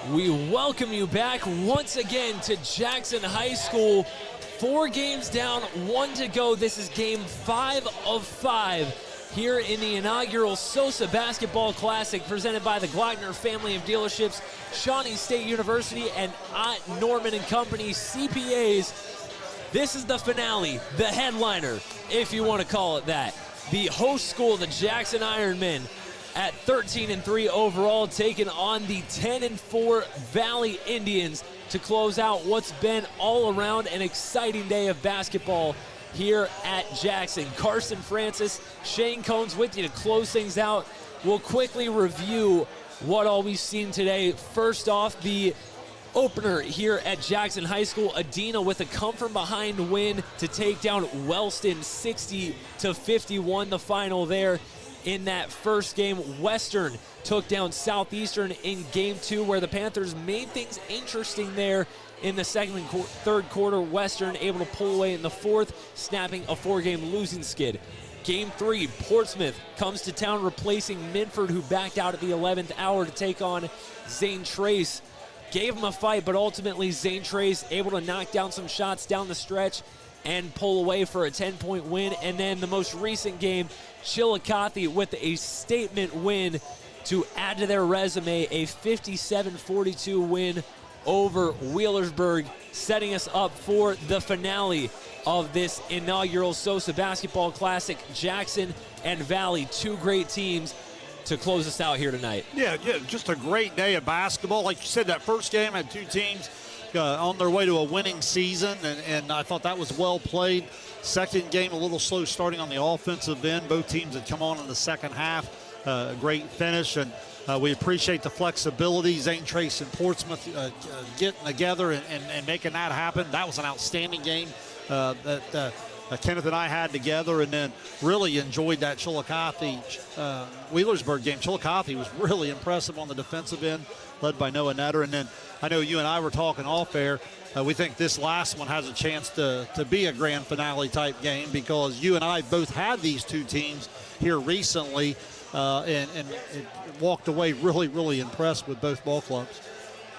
We welcome you back once again to Jackson High School. 4 games down, 1 to go. This is game 5 of 5 here in the inaugural SOSA Basketball Classic presented by the Glockner family of dealerships, Shawnee State University, and Norman & Company CPAs. This is the finale, the headliner, if you want to call it that. The host school, the Jackson Ironmen, at 13-3 overall, taking on the 10-4 Valley Indians to close out what's been all around an exciting day of basketball here at Jackson. Carson Francis, Shane Combs with you to close things out. We'll quickly review what all we've seen today. First off, the opener here at Jackson High School, Adena with a come-from-behind win to take down Wellston 60-51, the final there. In that first game, Western took down Southeastern in game 2, where the Panthers made things interesting there in the second and third quarter. Western able to pull away in the fourth, snapping a 4-game losing skid. Game 3, Portsmouth comes to town, replacing Minford, who backed out at the 11th hour to take on Zane Trace. Gave him a fight, but ultimately Zane Trace able to knock down some shots down the stretch and pull away for a 10-point win. And then the most recent game, Chillicothe with a statement win to add to their resume, a 57-42 win over Wheelersburg, setting us up for the finale of this inaugural SOSA Basketball Classic. Jackson and Valley, 2 great teams to close us out here tonight. Yeah, just a great day of basketball. Like you said, that first game had 2 teams on their way to a winning season, and I thought that was well played. Second game, a little slow starting on the offensive end. Both teams had come on in the second half. Great finish, and we appreciate the flexibility. Zane Trace and Portsmouth getting together and making that happen. That was an outstanding game that Kenneth and I had together, and then really enjoyed that Chillicothe Wheelersburg game. Chillicothe was really impressive on the defensive end, led by Noah Netter. And then I know you and I were talking off air. We think this last one has a chance to be a grand finale type game, because you and I both had these 2 teams here recently and walked away really, really impressed with both ball clubs.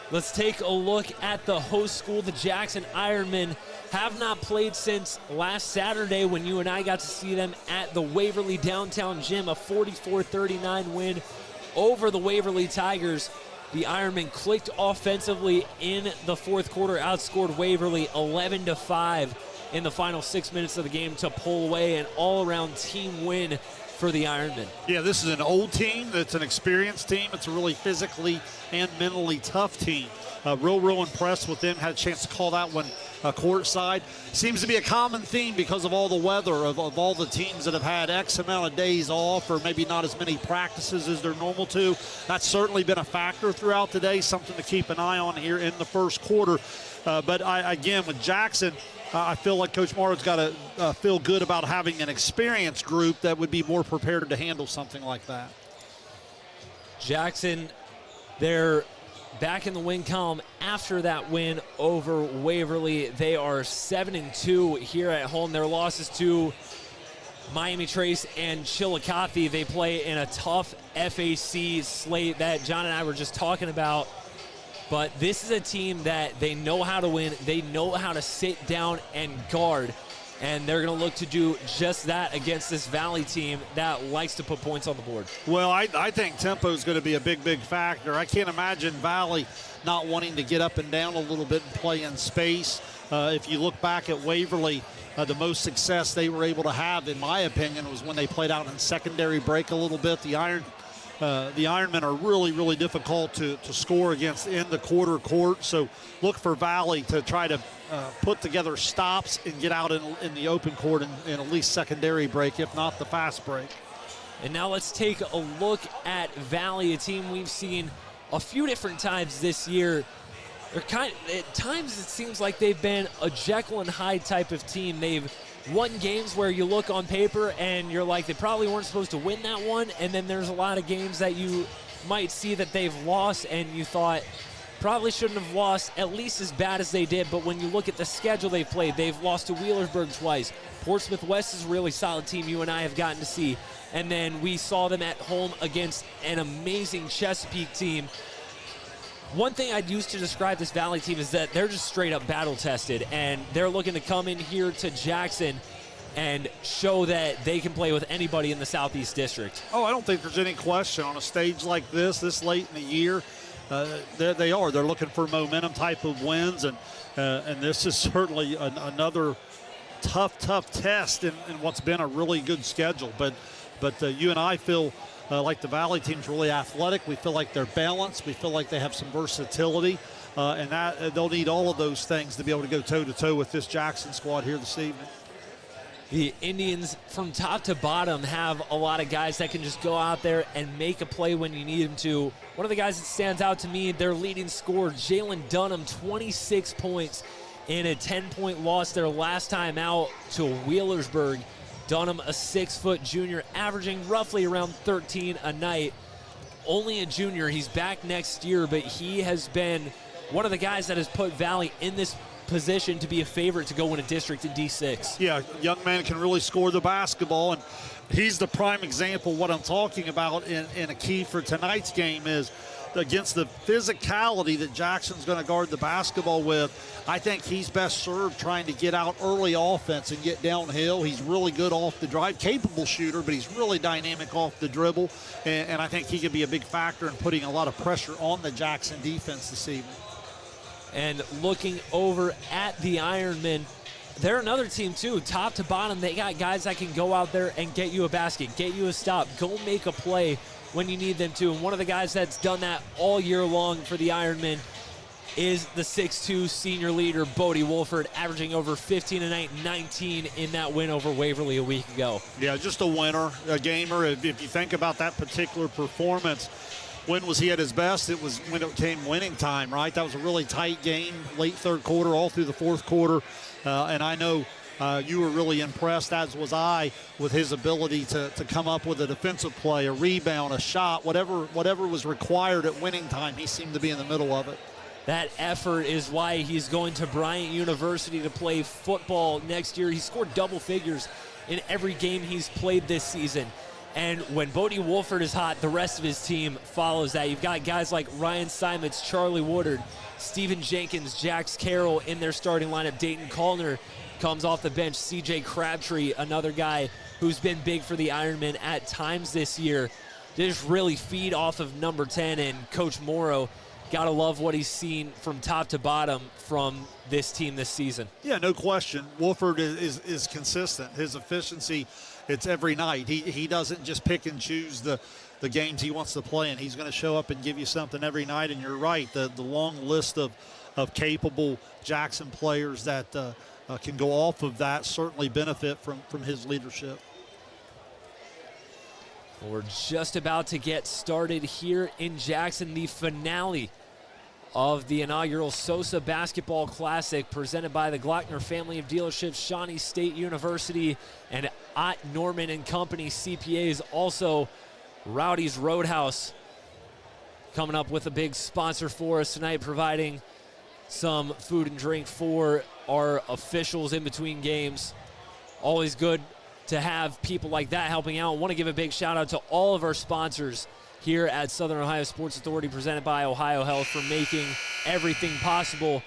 Let's take a look at the host school. The Jackson Ironmen have not played since last Saturday when you and I got to see them at the Waverly Downtown Gym, a 44-39 win over the Waverly Tigers. The Ironmen clicked offensively in the fourth quarter, outscored Waverly 11-5 in the final 6 minutes of the game to pull away an all-around team win for the Ironmen. Yeah, this is an old team. It's an experienced team. It's a really physically and mentally tough team. Real impressed with them. Had a chance to call that one courtside. Seems to be a common theme because of all the weather, of all the teams that have had X amount of days off or maybe not as many practices as they're normal to. That's certainly been a factor throughout today, something to keep an eye on here in the first quarter. But again, with Jackson, I feel like Coach Morrow's got to feel good about having an experienced group that would be more prepared to handle something like that. Jackson, they're back in the win column after that win over Waverly. They are 7-2 here at home. Their losses to Miami Trace and Chillicothe. They play in a tough FAC slate that John and I were just talking about. But this is a team that they know how to win. They know how to sit down and guard. And they're going to look to do just that against this Valley team that likes to put points on the board. Well, I think tempo is going to be a big factor. I can't imagine Valley not wanting to get up and down a little bit and play in space. If you look back at Waverly, the most success they were able to have, in my opinion, was when they played out in secondary break a little bit. The Ironmen are really difficult to score against in the quarter court. So look for Valley to try to put together stops and get out in the open court in at least secondary break, if not the fast break. And now let's take a look at Valley, a team we've seen a few different times this year. They're at times it seems like they've been a Jekyll and Hyde type of team. They've won games where you look on paper and you're like, they probably weren't supposed to win that one. And then there's a lot of games that you might see that they've lost and you thought probably shouldn't have lost at least as bad as they did. But when you look at the schedule they've played, they've lost to Wheelersburg twice. Portsmouth West is a really solid team you and I have gotten to see. And then we saw them at home against an amazing Chesapeake team One thing I'd use to describe this Valley team is that they're just straight up battle tested, and they're looking to come in here to Jackson and show that they can play with anybody in the Southeast District. Oh, I don't think there's any question on a stage like this late in the year. They are. They're looking for momentum type of wins, and this is certainly another tough test in what's been a really good schedule. But you and I feel like the Valley team's really athletic. We feel like they're balanced. We feel like they have some versatility, and that they'll need all of those things to be able to go toe-to-toe with this Jackson squad here this evening. The Indians, from top to bottom, have a lot of guys that can just go out there and make a play when you need them to. One of the guys that stands out to me, their leading scorer, Jalen Dunham, 26 points in a 10-point loss their last time out to Wheelersburg. Dunham, a 6-foot junior, averaging roughly around 13 a night. Only a junior. He's back next year, but he has been one of the guys that has put Valley in this position to be a favorite to go win a district in D6. Yeah, young man can really score the basketball, and he's the prime example. What I'm talking about in a key for tonight's game is against the physicality that Jackson's going to guard the basketball with. I think he's best served trying to get out early offense and get downhill. He's really good off the drive, capable shooter, but he's really dynamic off the dribble, and I think he could be a big factor in putting a lot of pressure on the Jackson defense this evening. And looking over at the Ironmen, they're another team too, top to bottom. They got guys that can go out there and get you a basket, get you a stop, go make a play when you need them to. And one of the guys that's done that all year long for the Ironmen is the 6'2 senior leader, Bodie Wolford, averaging over 15 a night, 19 in that win over Waverly a week ago. Yeah, just a winner, a gamer. If you think about that particular performance, when was he at his best? It was when it came winning time, right? That was a really tight game, late third quarter, all through the fourth quarter. And I know you were really impressed, as was I, with his ability to come up with a defensive play, a rebound, a shot, whatever was required at winning time. He seemed to be in the middle of it. That effort is why he's going to Bryant University to play football next year. He scored double figures in every game he's played this season. And when Bodie Wolford is hot, the rest of his team follows that. You've got guys like Ryan Simons, Charlie Woodard, Steven Jenkins, Jax Carroll in their starting lineup. Dayton Callner comes off the bench. CJ Crabtree, another guy who's been big for the Ironmen at times this year. They just really feed off of number 10, and Coach Morrow, got to love what he's seen from top to bottom from this team this season. Yeah, no question. Wolford is consistent. His efficiency, it's every night. He doesn't just pick and choose the games he wants to play in. He's going to show up and give you something every night. And you're right, the long list of capable Jackson players that can go off of that certainly benefit from his leadership. We're just about to get started here in Jackson, the finale of the inaugural SOSA Basketball Classic presented by the Glockner family of dealerships, Shawnee State University, and Ott Norman and Company CPAs. Also, Rowdy's Roadhouse coming up with a big sponsor for us tonight, providing some food and drink for our officials in between games. Always good to have people like that helping out. I want to give a big shout out to all of our sponsors here at Southern Ohio Sports Authority, presented by Ohio Health, for making everything possible.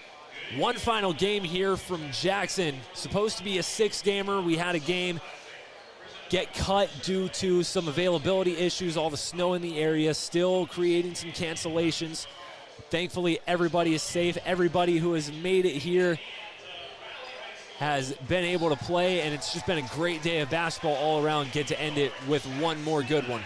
One final game here from Jackson. Supposed to be a 6-gamer. We had a game get cut due to some availability issues, all the snow in the area, still creating some cancellations. Thankfully, everybody is safe. Everybody who has made it here has been able to play, and it's just been a great day of basketball all around. Get to end it with one more good one.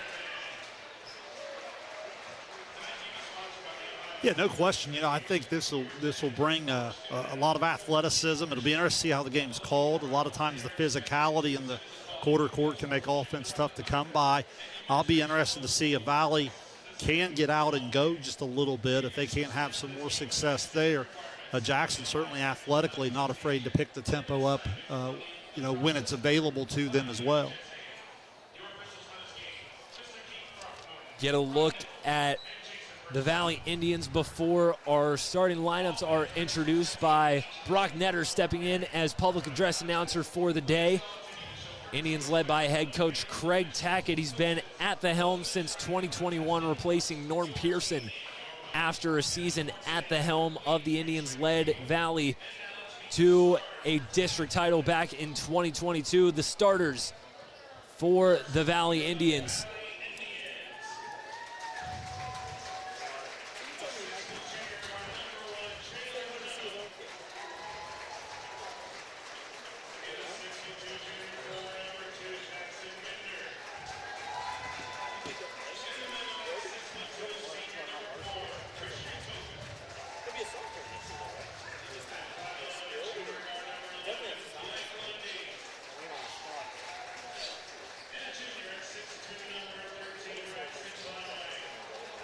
Yeah, no question. I think this will bring a lot of athleticism. It'll be interesting to see how the game's called. A lot of times the physicality in the quarter court can make offense tough to come by. I'll be interested to see if Valley can get out and go just a little bit, if they can't have some more success there. Jackson certainly athletically not afraid to pick the tempo up, when it's available to them as well. Get a look at the Valley Indians before our starting lineups are introduced by Brock Netter, stepping in as public address announcer for the day. Indians led by head coach Craig Tackett. He's been at the helm since 2021, replacing Norm Pearson after a season at the helm of the Indians led Valley to a district title back in 2022. The starters for the Valley Indians: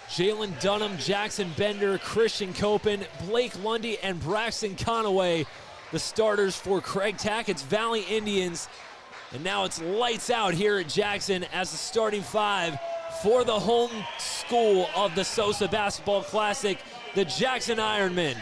Jalen Dunham, Jackson Bender, Christian Copen, Blake Lundy, and Braxton Conaway, the starters for Craig Tackett's Valley Indians. And now it's lights out here at Jackson as the starting five for the home school of the SOSA Basketball Classic, the Jackson Ironmen.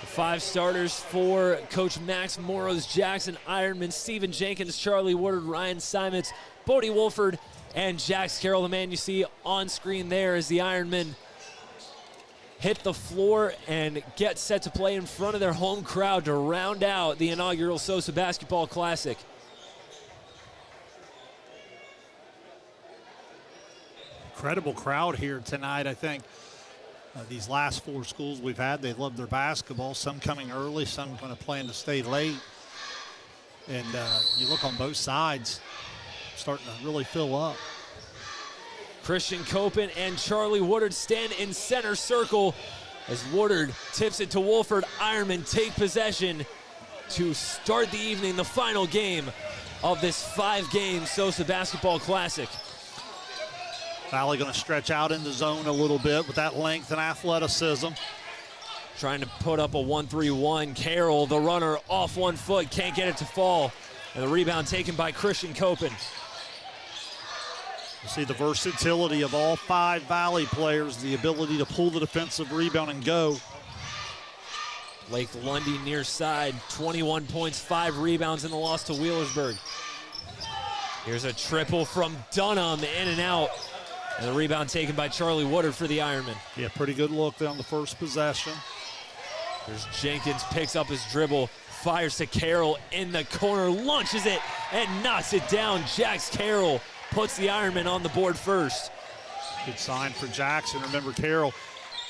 Five starters for Coach Max Morrow's Jackson Ironman: Stephen Jenkins, Charlie Woodard, Ryan Simons, Bodie Wolford, and Jax Carroll. The man you see on screen there as the Ironmen hit the floor and get set to play in front of their home crowd to round out the inaugural SOSA Basketball Classic. Incredible crowd here tonight, I think. These last four schools we've had, they love their basketball. Some coming early, some going to plan to stay late. And you look on both sides, starting to really fill up. Christian Copen and Charlie Woodard stand in center circle as Woodard tips it to Wolford. Ironmen take possession to start the evening, the final game of this five-game SOSA Basketball Classic. Valley going to stretch out in the zone a little bit with that length and athleticism. Trying to put up a 1-3-1. Carroll, the runner, off 1 foot, can't get it to fall. And the rebound taken by Christian Copen. You see the versatility of all five Valley players, the ability to pull the defensive rebound and go. Blake Lundy near side, 21 points, 5 rebounds in the loss to Wheelersburg. Here's a triple from Dunham, in and out. And the rebound taken by Charlie Woodard for the Ironmen. Yeah, pretty good look there on the first possession. There's Jenkins, picks up his dribble, fires to Carroll in the corner, launches it, and knocks it down. Jax Carroll puts the Ironmen on the board first. Good sign for Jackson. Remember, Carroll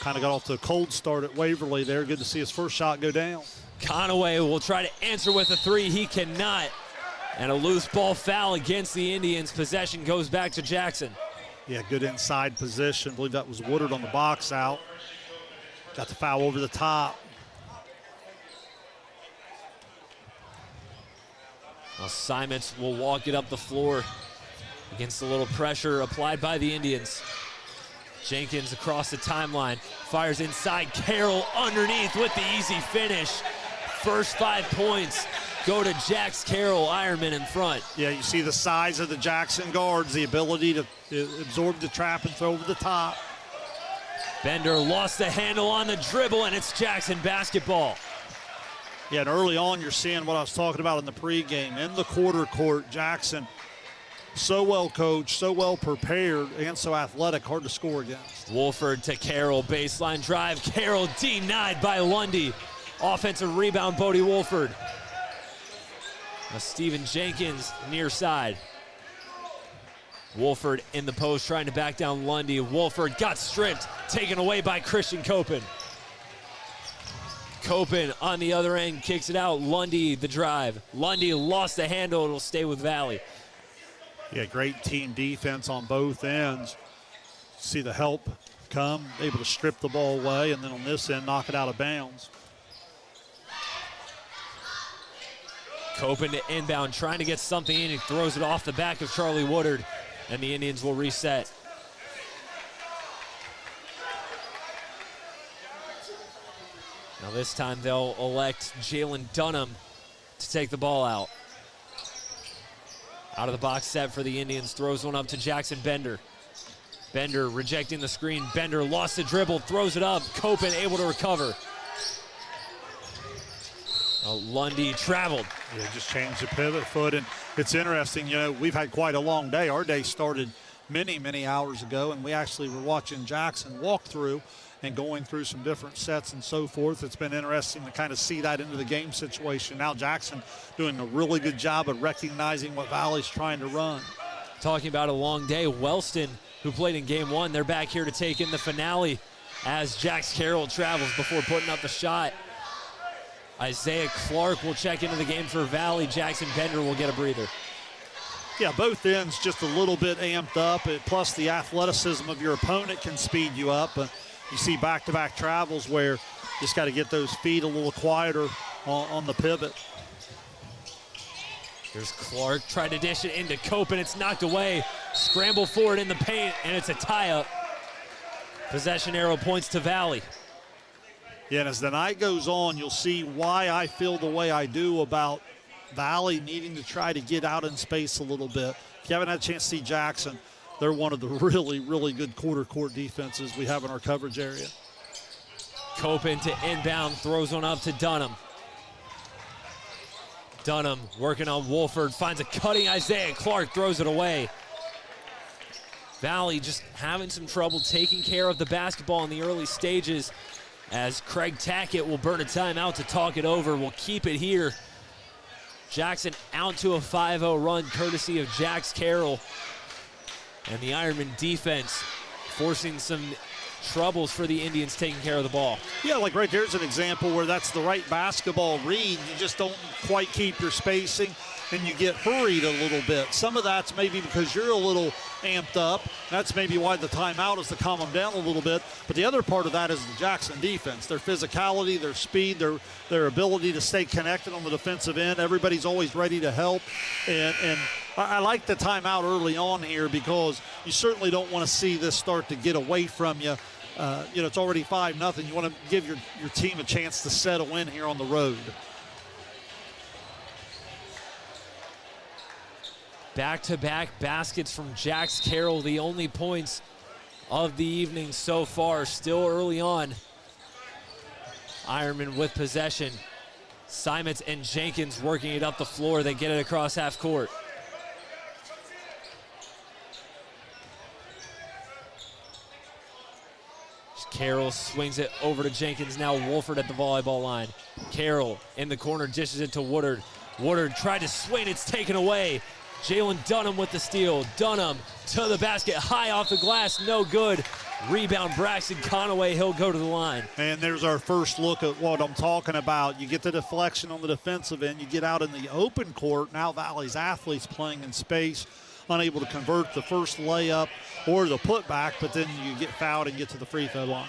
kind of got off to a cold start at Waverly there. Good to see his first shot go down. Conaway will try to answer with a three. He cannot. And a loose ball foul against the Indians. Possession goes back to Jackson. Yeah, good inside position. I believe that was Woodard on the box out. Got the foul over the top. Now Simons will walk it up the floor against a little pressure applied by the Indians. Jenkins across the timeline, fires inside. Carroll underneath with the easy finish. First 5 points go to Jax Carroll, Ironmen in front. Yeah, you see the size of the Jackson guards, the ability to absorb the trap and throw over the top. Bender lost the handle on the dribble, and it's Jackson basketball. Yeah, and early on you're seeing what I was talking about in the pregame. In the quarter court, Jackson, so well coached, so well prepared, and so athletic, hard to score against. Wolford to Carroll, baseline drive. Carroll denied by Lundy. Offensive rebound, Bodie Wolford. Now Stephen Jenkins near side. Wolford in the post trying to back down Lundy. Wolford got stripped, taken away by Christian Copen. Copen on the other end kicks it out. Lundy the drive. Lundy lost the handle. It'll stay with Valley. Yeah, great team defense on both ends. See the help come, able to strip the ball away, and then on this end, knock it out of bounds. Copen to inbound, trying to get something in. He throws it off the back of Charlie Woodard, and the Indians will reset. Now this time they'll elect Jalen Dunham to take the ball out. Out of the box set for the Indians, throws one up to Jackson Bender. Bender rejecting the screen. Bender lost the dribble, throws it up. Copen able to recover. Lundy traveled. Yeah, just changed the pivot foot, and it's interesting, you know, we've had quite a long day. Our day started many, many hours ago, and we actually were watching Jackson walk through and going through some different sets and so forth. It's been interesting to kind of see that into the game situation. Now Jackson doing a really good job of recognizing what Valley's trying to run. Talking about a long day, Wellston, who played in game one, they're back here to take in the finale as Jax Carroll travels before putting up the shot. Isaiah Clark will check into the game for Valley. Jackson Bender will get a breather. Yeah, both ends just a little bit amped up, plus the athleticism of your opponent can speed you up. But you see back-to-back travels where you just got to get those feet a little quieter on the pivot. There's Clark, tried to dish it into Copen. It's knocked away. Scramble forward in the paint, and it's a tie-up. Possession arrow points to Valley. Yeah, and as the night goes on, you'll see why I feel the way I do about Valley needing to try to get out in space a little bit. If you haven't had a chance to see Jackson, they're one of the really, really good quarter court defenses we have in our coverage area. Copen to inbound, throws one up to Dunham. Dunham working on Wolford, finds a cutting Isaiah Clark, throws it away. Valley just having some trouble taking care of the basketball in the early stages, as Craig Tackett will burn a timeout to talk it over. We'll keep it here. Jackson out to a 5-0 run courtesy of Jax Carroll. And the Ironmen defense forcing some troubles for the Indians taking care of the ball. Yeah, like right there's an example where that's the right basketball read. You just don't quite keep your spacing and you get hurried a little bit. Some of that's maybe because you're a little amped up. That's maybe why the timeout is to calm them down a little bit. But the other part of that is the Jackson defense, their physicality, their speed, their ability to stay connected on the defensive end. Everybody's always ready to help. And I like the timeout early on here because you certainly don't want to see this start to get away from you. You know, it's already 5-0. You want to give your team a chance to settle in here on the road. Back-to-back baskets from Jax Carroll, the only points of the evening so far, still early on. Ironmen with possession. Simons and Jenkins working it up the floor. They get it across half court. Carroll swings it over to Jenkins. Now Wolford at the volleyball line. Carroll in the corner, dishes it to Woodard. Woodard tried to swing, it's taken away. Jalen Dunham with the steal. Dunham to the basket, high off the glass, no good. Rebound, Braxton Conaway, he'll go to the line. And there's our first look at what I'm talking about. You get the deflection on the defensive end, you get out in the open court. Now Valley's athletes playing in space, unable to convert the first layup or the putback, but then you get fouled and get to the free throw line.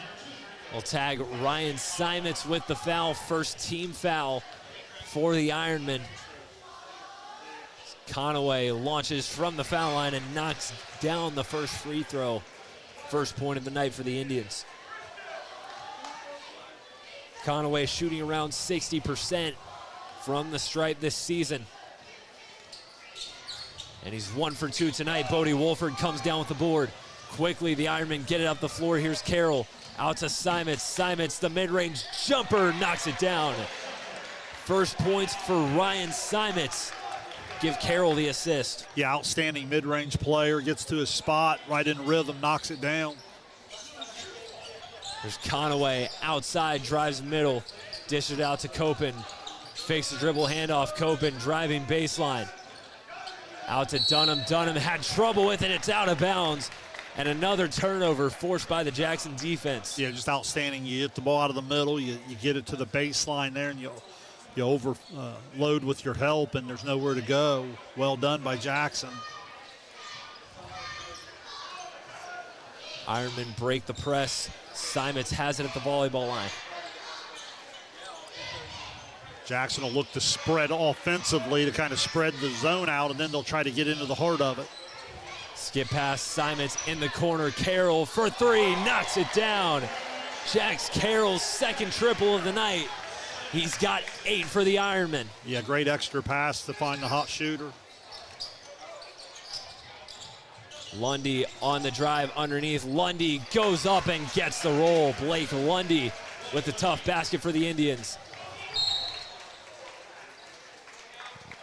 We'll tag Ryan Simons with the foul, first team foul for the Ironmen. Conaway launches from the foul line and knocks down the first free throw. First point of the night for the Indians. Conaway shooting around 60% from the stripe this season. And he's 1 for 2 tonight. Bodie Wolford comes down with the board. Quickly, the Ironmen get it up the floor. Here's Carroll. Out to Simons. Simons, the mid-range jumper, knocks it down. First points for Ryan Simons. Give Carroll the assist. Yeah, outstanding mid-range player. Gets to his spot, right in rhythm, knocks it down. There's Conaway outside, drives middle. Dishes it out to Copen. Fakes the dribble handoff. Copen driving baseline. Out to Dunham. Dunham had trouble with it. It's out of bounds. And another turnover forced by the Jackson defense. Yeah, just outstanding. You get the ball out of the middle. You get it to the baseline there, and you overload with your help, and there's nowhere to go. Well done by Jackson. Ironmen break the press. Simons has it at the volleyball line. Jackson will look to spread offensively to kind of spread the zone out, and then they'll try to get into the heart of it. Skip past Simons in the corner. Carroll for three, knocks it down. Jax Carroll's second triple of the night. He's got 8 for the Ironmen. Yeah, great extra pass to find the hot shooter. Lundy on the drive underneath. Lundy goes up and gets the roll. Blake Lundy with the tough basket for the Indians.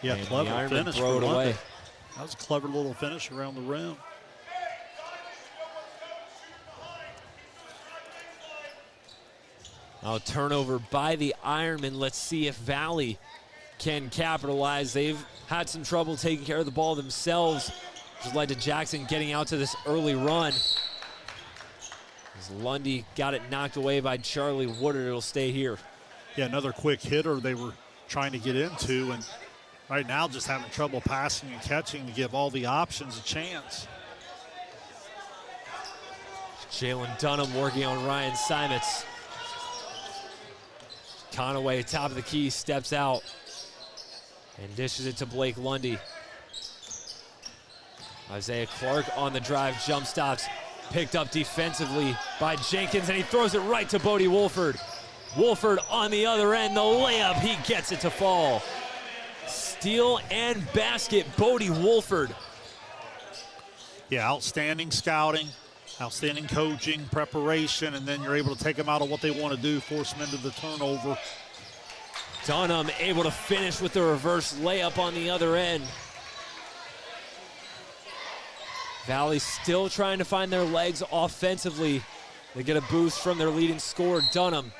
Yeah, and clever finish. Throw it away. That was a clever little finish around the rim. Now turnover by the Ironmen. Let's see if Valley can capitalize. They've had some trouble taking care of the ball themselves, which has led to Jackson getting out to this early run. As Lundy got it knocked away by Charlie Woodard, it'll stay here. Yeah, another quick hitter they were trying to get into, and right now just having trouble passing and catching to give all the options a chance. Jalen Dunham working on Ryan Simons. Conaway, top of the key, steps out and dishes it to Blake Lundy. Isaiah Clark on the drive, jump stops, picked up defensively by Jenkins, and he throws it right to Bodie Wolford. Wolford on the other end, the layup, he gets it to fall. Steal and basket, Bodie Wolford. Yeah, outstanding scouting, outstanding coaching, preparation, and then you're able to take them out of what they want to do, force them into the turnover. Dunham able to finish with the reverse layup on the other end. Valley still trying to find their legs offensively. They get a boost from their leading scorer, Dunham.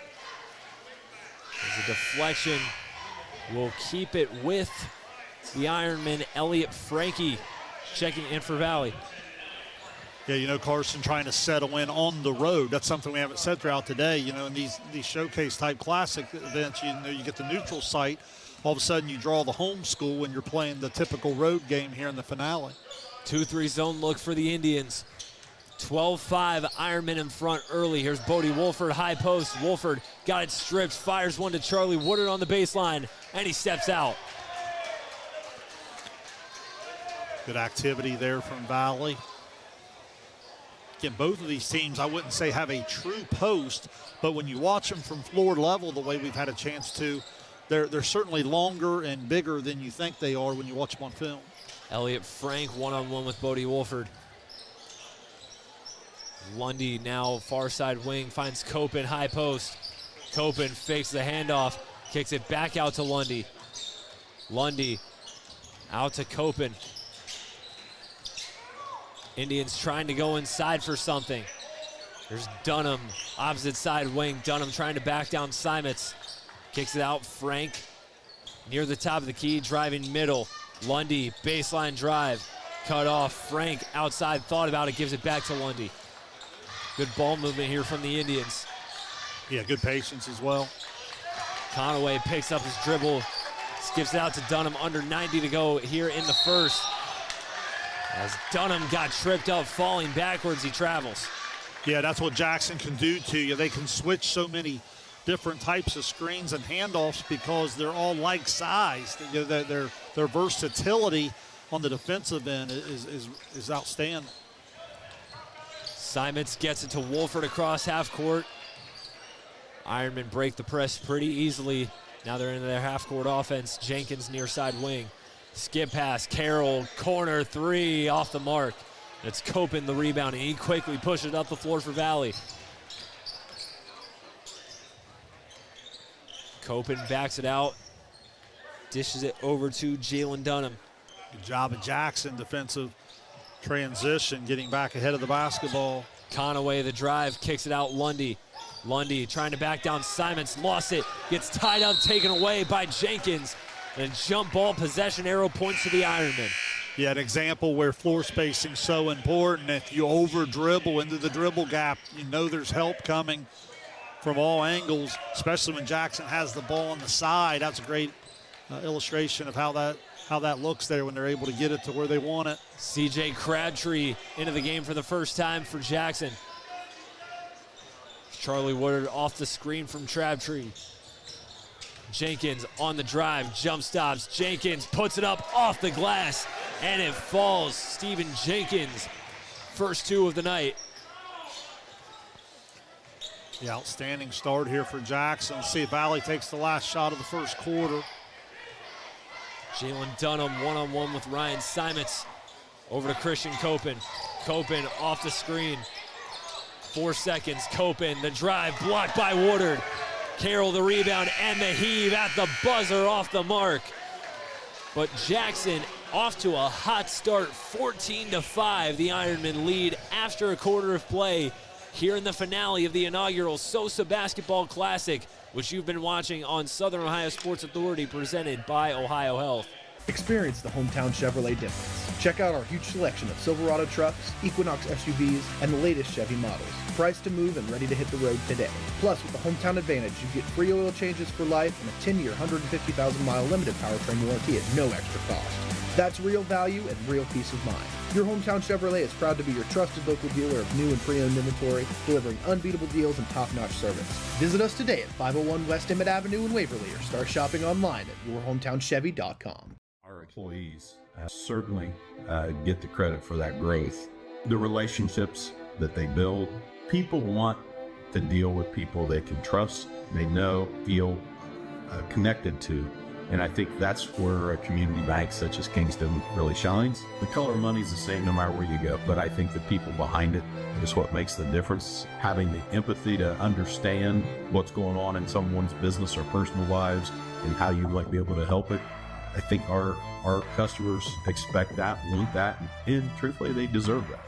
There's a deflection. Will keep it with the Ironman, Elliott Frankie, checking in for Valley. Yeah, you know, Carson trying to settle in on the road. That's something we haven't said throughout today. You know, in these showcase type classic events, you know, you get the neutral site. All of a sudden you draw the home school when you're playing the typical road game here in the finale. 2-3 zone look for the Indians. 12-5, Ironman in front early. Here's Bodie Wolford, high post. Wolford got it stripped, fires one to Charlie Woodard on the baseline, and he steps out. Good activity there from Valley. Again, both of these teams, I wouldn't say have a true post, but when you watch them from floor level the way we've had a chance to, they're certainly longer and bigger than you think they are when you watch them on film. Elliott Frank one-on-one with Bodie Wolford. Lundy now far side wing, finds Copen high post. Copen fakes the handoff, kicks it back out to Lundy. Lundy out to Copen. Indians trying to go inside for something. There's Dunham, opposite side wing. Dunham trying to back down Simons. Kicks it out, Frank. Near the top of the key, driving middle. Lundy, baseline drive. Cut off, Frank outside, thought about it, gives it back to Lundy. Good ball movement here from the Indians. Yeah, good patience as well. Conaway picks up his dribble, skips it out to Dunham, under 90 to go here in the first. As Dunham got tripped up, falling backwards, he travels. Yeah, that's what Jackson can do to you. They can switch so many different types of screens and handoffs because they're all like-sized. You know, their versatility on the defensive end is outstanding. Simons gets it to Wolford across half court. Ironmen break the press pretty easily. Now they're into their half court offense. Jenkins near side wing. Skip pass, Carroll, corner three, off the mark. It's Copen the rebound, and he quickly pushes it up the floor for Valley. Copen backs it out, dishes it over to Jalen Dunham. Good job of Jackson, defensive transition, getting back ahead of the basketball. Conaway the drive, kicks it out, Lundy. Lundy trying to back down Simons, lost it, gets tied up, taken away by Jenkins. And a jump ball possession arrow points to the Ironmen. Yeah, an example where floor spacing is so important. If you over dribble into the dribble gap, you know there's help coming from all angles, especially when Jackson has the ball on the side. That's a great illustration of how that looks there when they're able to get it to where they want it. CJ Crabtree into the game for the first time for Jackson. Charlie Woodard off the screen from Crabtree. Jenkins on the drive, jump stops. Jenkins puts it up off the glass, and it falls. Stephen Jenkins, first two of the night. The outstanding start here for Jackson. Let's see if Valley takes the last shot of the first quarter. Jalen Dunham one-on-one with Ryan Simons. Over to Christian Copen. Copen off the screen. 4 seconds. Copen, the drive, blocked by Woodard. Carroll the rebound and the heave at the buzzer off the mark. But Jackson off to a hot start, 14-5. The Ironmen lead after a quarter of play here in the finale of the inaugural SOSA Basketball Classic, which you've been watching on Southern Ohio Sports Authority, presented by Ohio Health. Experience the hometown Chevrolet difference. Check out our huge selection of Silverado trucks, Equinox SUVs, and the latest Chevy models. Priced to move and ready to hit the road today. Plus, with the Hometown Advantage, you get free oil changes for life and a 10-year, 150,000-mile limited powertrain warranty at no extra cost. That's real value and real peace of mind. Your hometown Chevrolet is proud to be your trusted local dealer of new and pre-owned inventory, delivering unbeatable deals and top-notch service. Visit us today at 501 West Emmett Avenue in Waverly, or start shopping online at yourhometownchevy.com. Our employees certainly get the credit for that growth. The relationships that they build, people want to deal with people they can trust, they know, feel connected to. And I think that's where a community bank such as Kingston really shines. The color of money is the same no matter where you go, but I think the people behind it is what makes the difference. Having the empathy to understand what's going on in someone's business or personal lives and how you might be able to help it. I think our customers expect that, want that, and truthfully, they deserve that.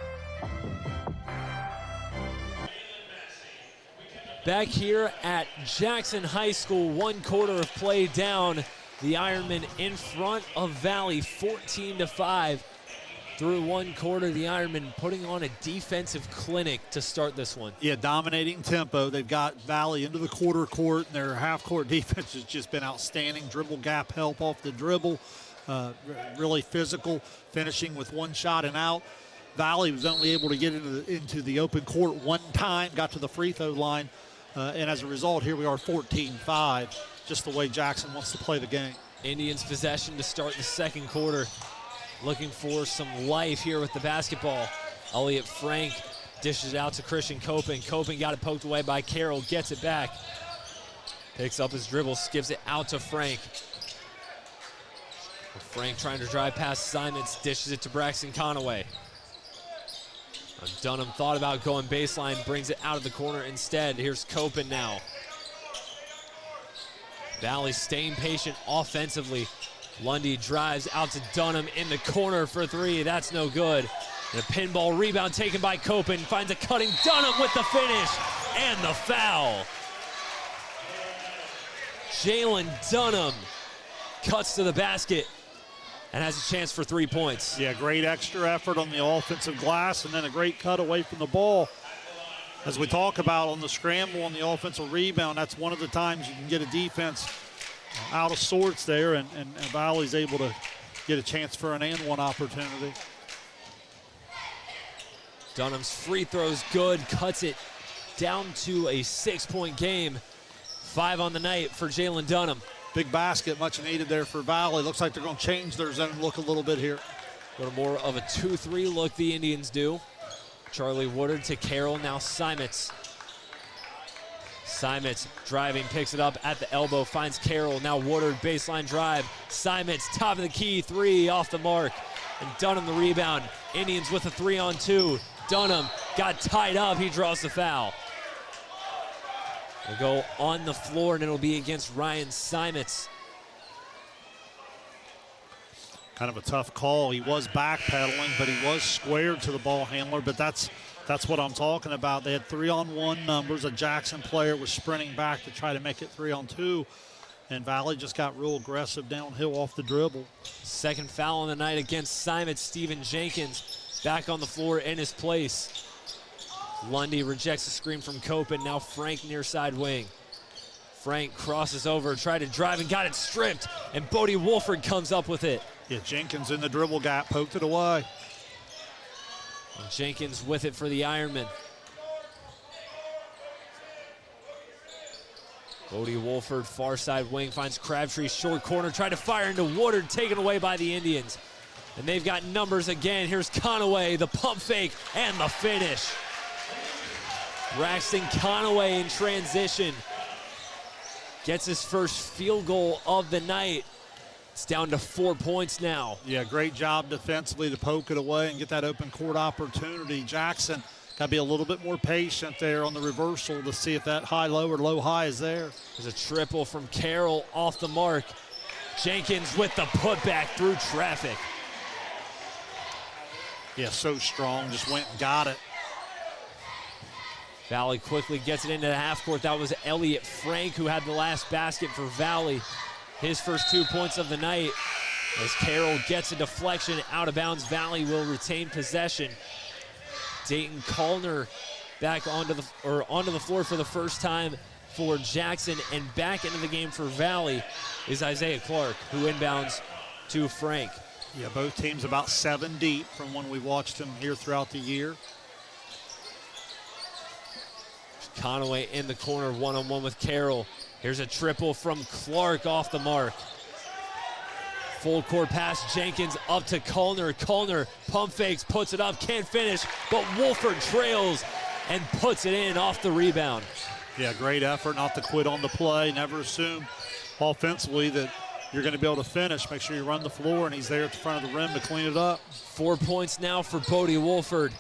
Back here at Jackson High School, 1 quarter of play down. The Ironmen in front of Valley, 14-5. Through 1 quarter, the Ironmen putting on a defensive clinic to start this one. Yeah, dominating tempo. They've got Valley into the quarter court, and their half-court defense has just been outstanding. Dribble gap help off the dribble, really physical, finishing with 1 shot and out. Valley was only able to get into the open court 1 time, got to the free throw line, and as a result, here we are 14-5, just the way Jackson wants to play the game. Indians possession to start the second quarter. Looking for some life here with the basketball. Elliott Frank dishes it out to Christian Copen. Copen got it poked away by Carroll, gets it back. Picks up his dribble, skips it out to Frank. Frank trying to drive past Simons, dishes it to Braxton Conaway. Dunham thought about going baseline, brings it out of the corner instead. Here's Copen now. Valley staying patient offensively. Lundy drives out to Dunham in the corner for 3. That's no good. And a pinball rebound taken by Copen. Finds a cutting Dunham with the finish and the foul. Jalen Dunham cuts to the basket and has a chance for 3 points. Yeah, great extra effort on the offensive glass, and then a great cut away from the ball. As we talk about on the scramble on the offensive rebound, that's one of the times you can get a defense out of sorts there, and Valley's able to get a chance for an and-one opportunity. Dunham's free throw's good, cuts it down to a 6-point game. 5 on the night for Jalen Dunham. Big basket, much needed there for Valley. Looks like they're going to change their zone look a little bit here. A little more of a 2-3 look the Indians do. Charlie Woodard to Carroll, now Simons. Simons driving, picks it up at the elbow, finds Carroll. Now Woodard, baseline drive. Simons, top of the key, 3 off the mark. And Dunham the rebound. Indians with a 3-on-2. Dunham got tied up, he draws the foul. It'll go on the floor, and it'll be against Ryan Simons. Kind of a tough call. He was backpedaling, but he was squared to the ball handler, but that's what I'm talking about. They had 3-on-1 numbers. A Jackson player was sprinting back to try to make it 3-on-2, and Valley just got real aggressive downhill off the dribble. Second foul on the night against Simons. Stephen Jenkins back on the floor in his place. Lundy rejects the screen from Copen. Now Frank near side wing. Frank crosses over, tried to drive and got it stripped, and Bodie Wolford comes up with it. Yeah, Jenkins in the dribble gap, poked it away. And Jenkins with it for the Ironmen. Bodie Wolford, far side wing, finds Crabtree, short corner, tried to fire into Woodard, taken away by the Indians. And they've got numbers again. Here's Conaway, the pump fake, and the finish. Braxton Conaway in transition. Gets his first field goal of the night. It's down to 4 points now. Yeah, great job defensively to poke it away and get that open court opportunity. Jackson got to be a little bit more patient there on the reversal to see if that high-low or low-high is there. There's a triple from Carroll off the mark. Jenkins with the putback through traffic. Yeah, so strong, just went and got it. Valley quickly gets it into the half court. That was Elliott Frank who had the last basket for Valley. His first 2 points of the night. As Carroll gets a deflection out of bounds, Valley will retain possession. Dayton Kalner back onto the floor for the first time for Jackson, and back into the game for Valley is Isaiah Clark, who inbounds to Frank. Yeah, both teams about 7 deep from when we watched them here throughout the year. Conaway in the corner, one-on-one with Carroll. Here's a triple from Clark off the mark. Full court pass, Jenkins up to Kalner. Kalner pump fakes, puts it up, can't finish, but Wolford trails and puts it in off the rebound. Yeah, great effort not to quit on the play. Never assume offensively that you're going to be able to finish. Make sure you run the floor, and he's there at the front of the rim to clean it up. 4 points now for Bodie Wolford.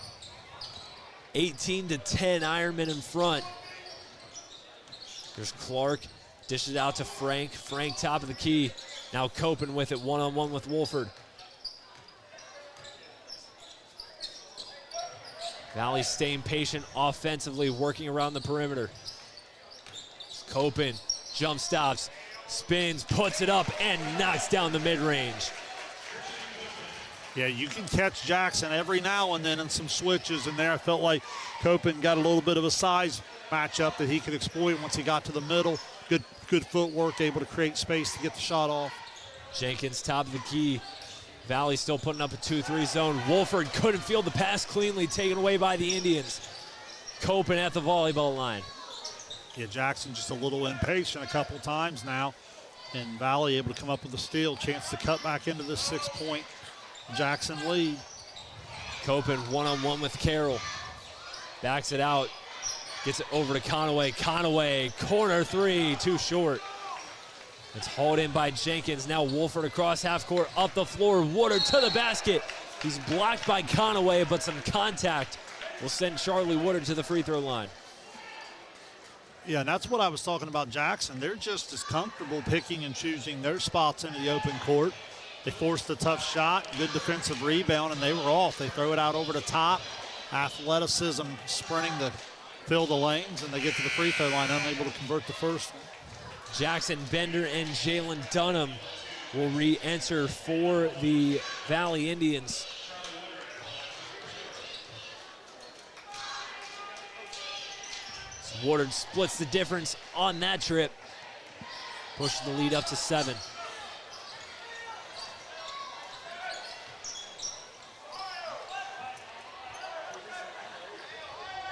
18-10, Ironmen in front. There's Clark, dishes out to Frank. Frank top of the key. Now Copen with it, one-on-one with Wolford. Valley staying patient offensively, working around the perimeter. Copen, jump stops, spins, puts it up, and knocks down the mid-range. Yeah, you can catch Jackson every now and then in some switches in there. I felt like Copen got a little bit of a size matchup that he could exploit once he got to the middle. Good footwork, able to create space to get the shot off. Jenkins top of the key. Valley still putting up a 2-3 zone. Wolford couldn't field the pass cleanly, taken away by the Indians. Copen at the volleyball line. Yeah, Jackson just a little impatient a couple times now. And Valley able to come up with a steal. Chance to cut back into this 6-point Jackson lead. Copen one-on-one with Carroll. Backs it out. Gets it over to Conaway. Conaway, corner three, too short. It's hauled in by Jenkins. Now Wolford across half court, up the floor. Woodard to the basket. He's blocked by Conaway, but some contact will send Charlie Woodard to the free throw line. Yeah, and that's what I was talking about Jackson. They're just as comfortable picking and choosing their spots into the open court. They forced a tough shot, good defensive rebound, and they were off. They throw it out over the top. Athleticism, sprinting to fill the lanes, and they get to the free throw line, unable to convert the first one. Jackson Bender and Jalen Dunham will re-enter for the Valley Indians. Woodard splits the difference on that trip, pushing the lead up to 7.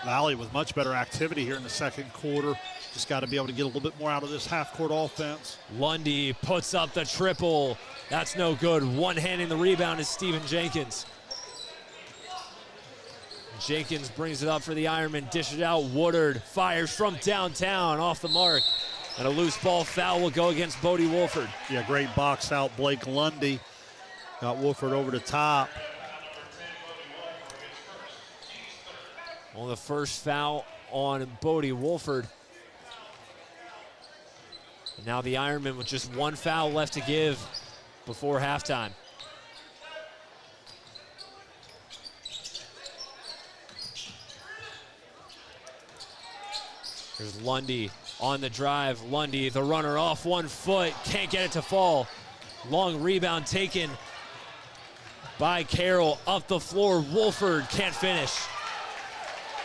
Valley with much better activity here in the second quarter. Just got to be able to get a little bit more out of this half-court offense. Lundy puts up the triple. That's no good. One-handing the rebound is Steven Jenkins. Jenkins brings it up for the Ironmen, dishes it out. Woodard fires from downtown off the mark. And a loose ball foul will go against Bodie Wolford. Yeah, great box out. Blake Lundy got Wolford over the top. On the first foul on Bodie Wolford. And now the Ironmen with just one foul left to give before halftime. There's Lundy on the drive. Lundy, the runner off 1 foot, can't get it to fall. Long rebound taken by Carroll up the floor. Wolford can't finish.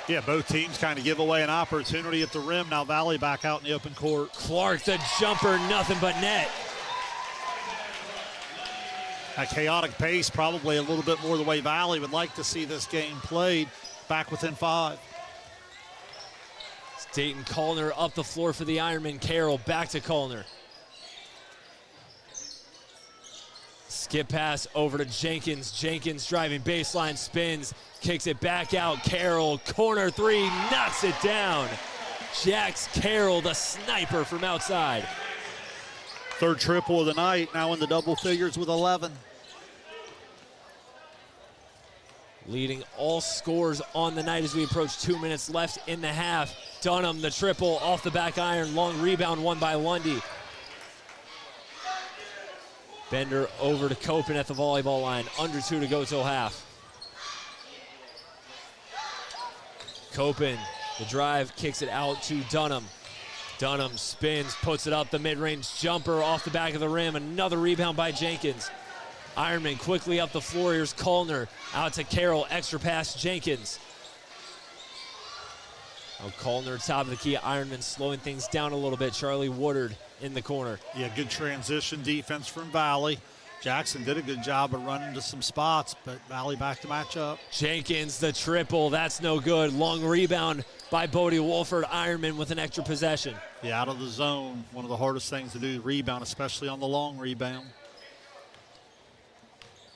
Yeah, both teams kind of give away an opportunity at the rim. Now Valley back out in the open court. Clark, the jumper, nothing but net. At chaotic pace, probably a little bit more the way Valley would like to see this game played. Back within 5. It's Dayton Colner up the floor for the Ironmen. Carroll back to Colner. Skip pass over to Jenkins. Jenkins driving baseline, spins, kicks it back out. Carroll, corner three, knocks it down. Jax Carroll, the sniper from outside. Third triple of the night, now in the double figures with 11. Leading all scores on the night as we approach 2 minutes left in the half. Dunham, the triple off the back iron. Long rebound won by Lundy. Bender over to Copen at the volleyball line. Under 2 to go till half. Copen, the drive, kicks it out to Dunham. Dunham spins, puts it up, the mid-range jumper off the back of the rim. Another rebound by Jenkins. Ironman quickly up the floor. Here's Colner out to Carroll. Extra pass, Jenkins. Oh, Colner, top of the key. Ironman slowing things down a little bit. Charlie Woodard in the corner. Yeah, good transition defense from Valley. Jackson did a good job of running to some spots, but Valley back to match up. Jenkins, the triple. That's no good. Long rebound by Bodie Wolford. Ironman with an extra possession. Yeah, out of the zone. One of the hardest things to do, rebound, especially on the long rebound.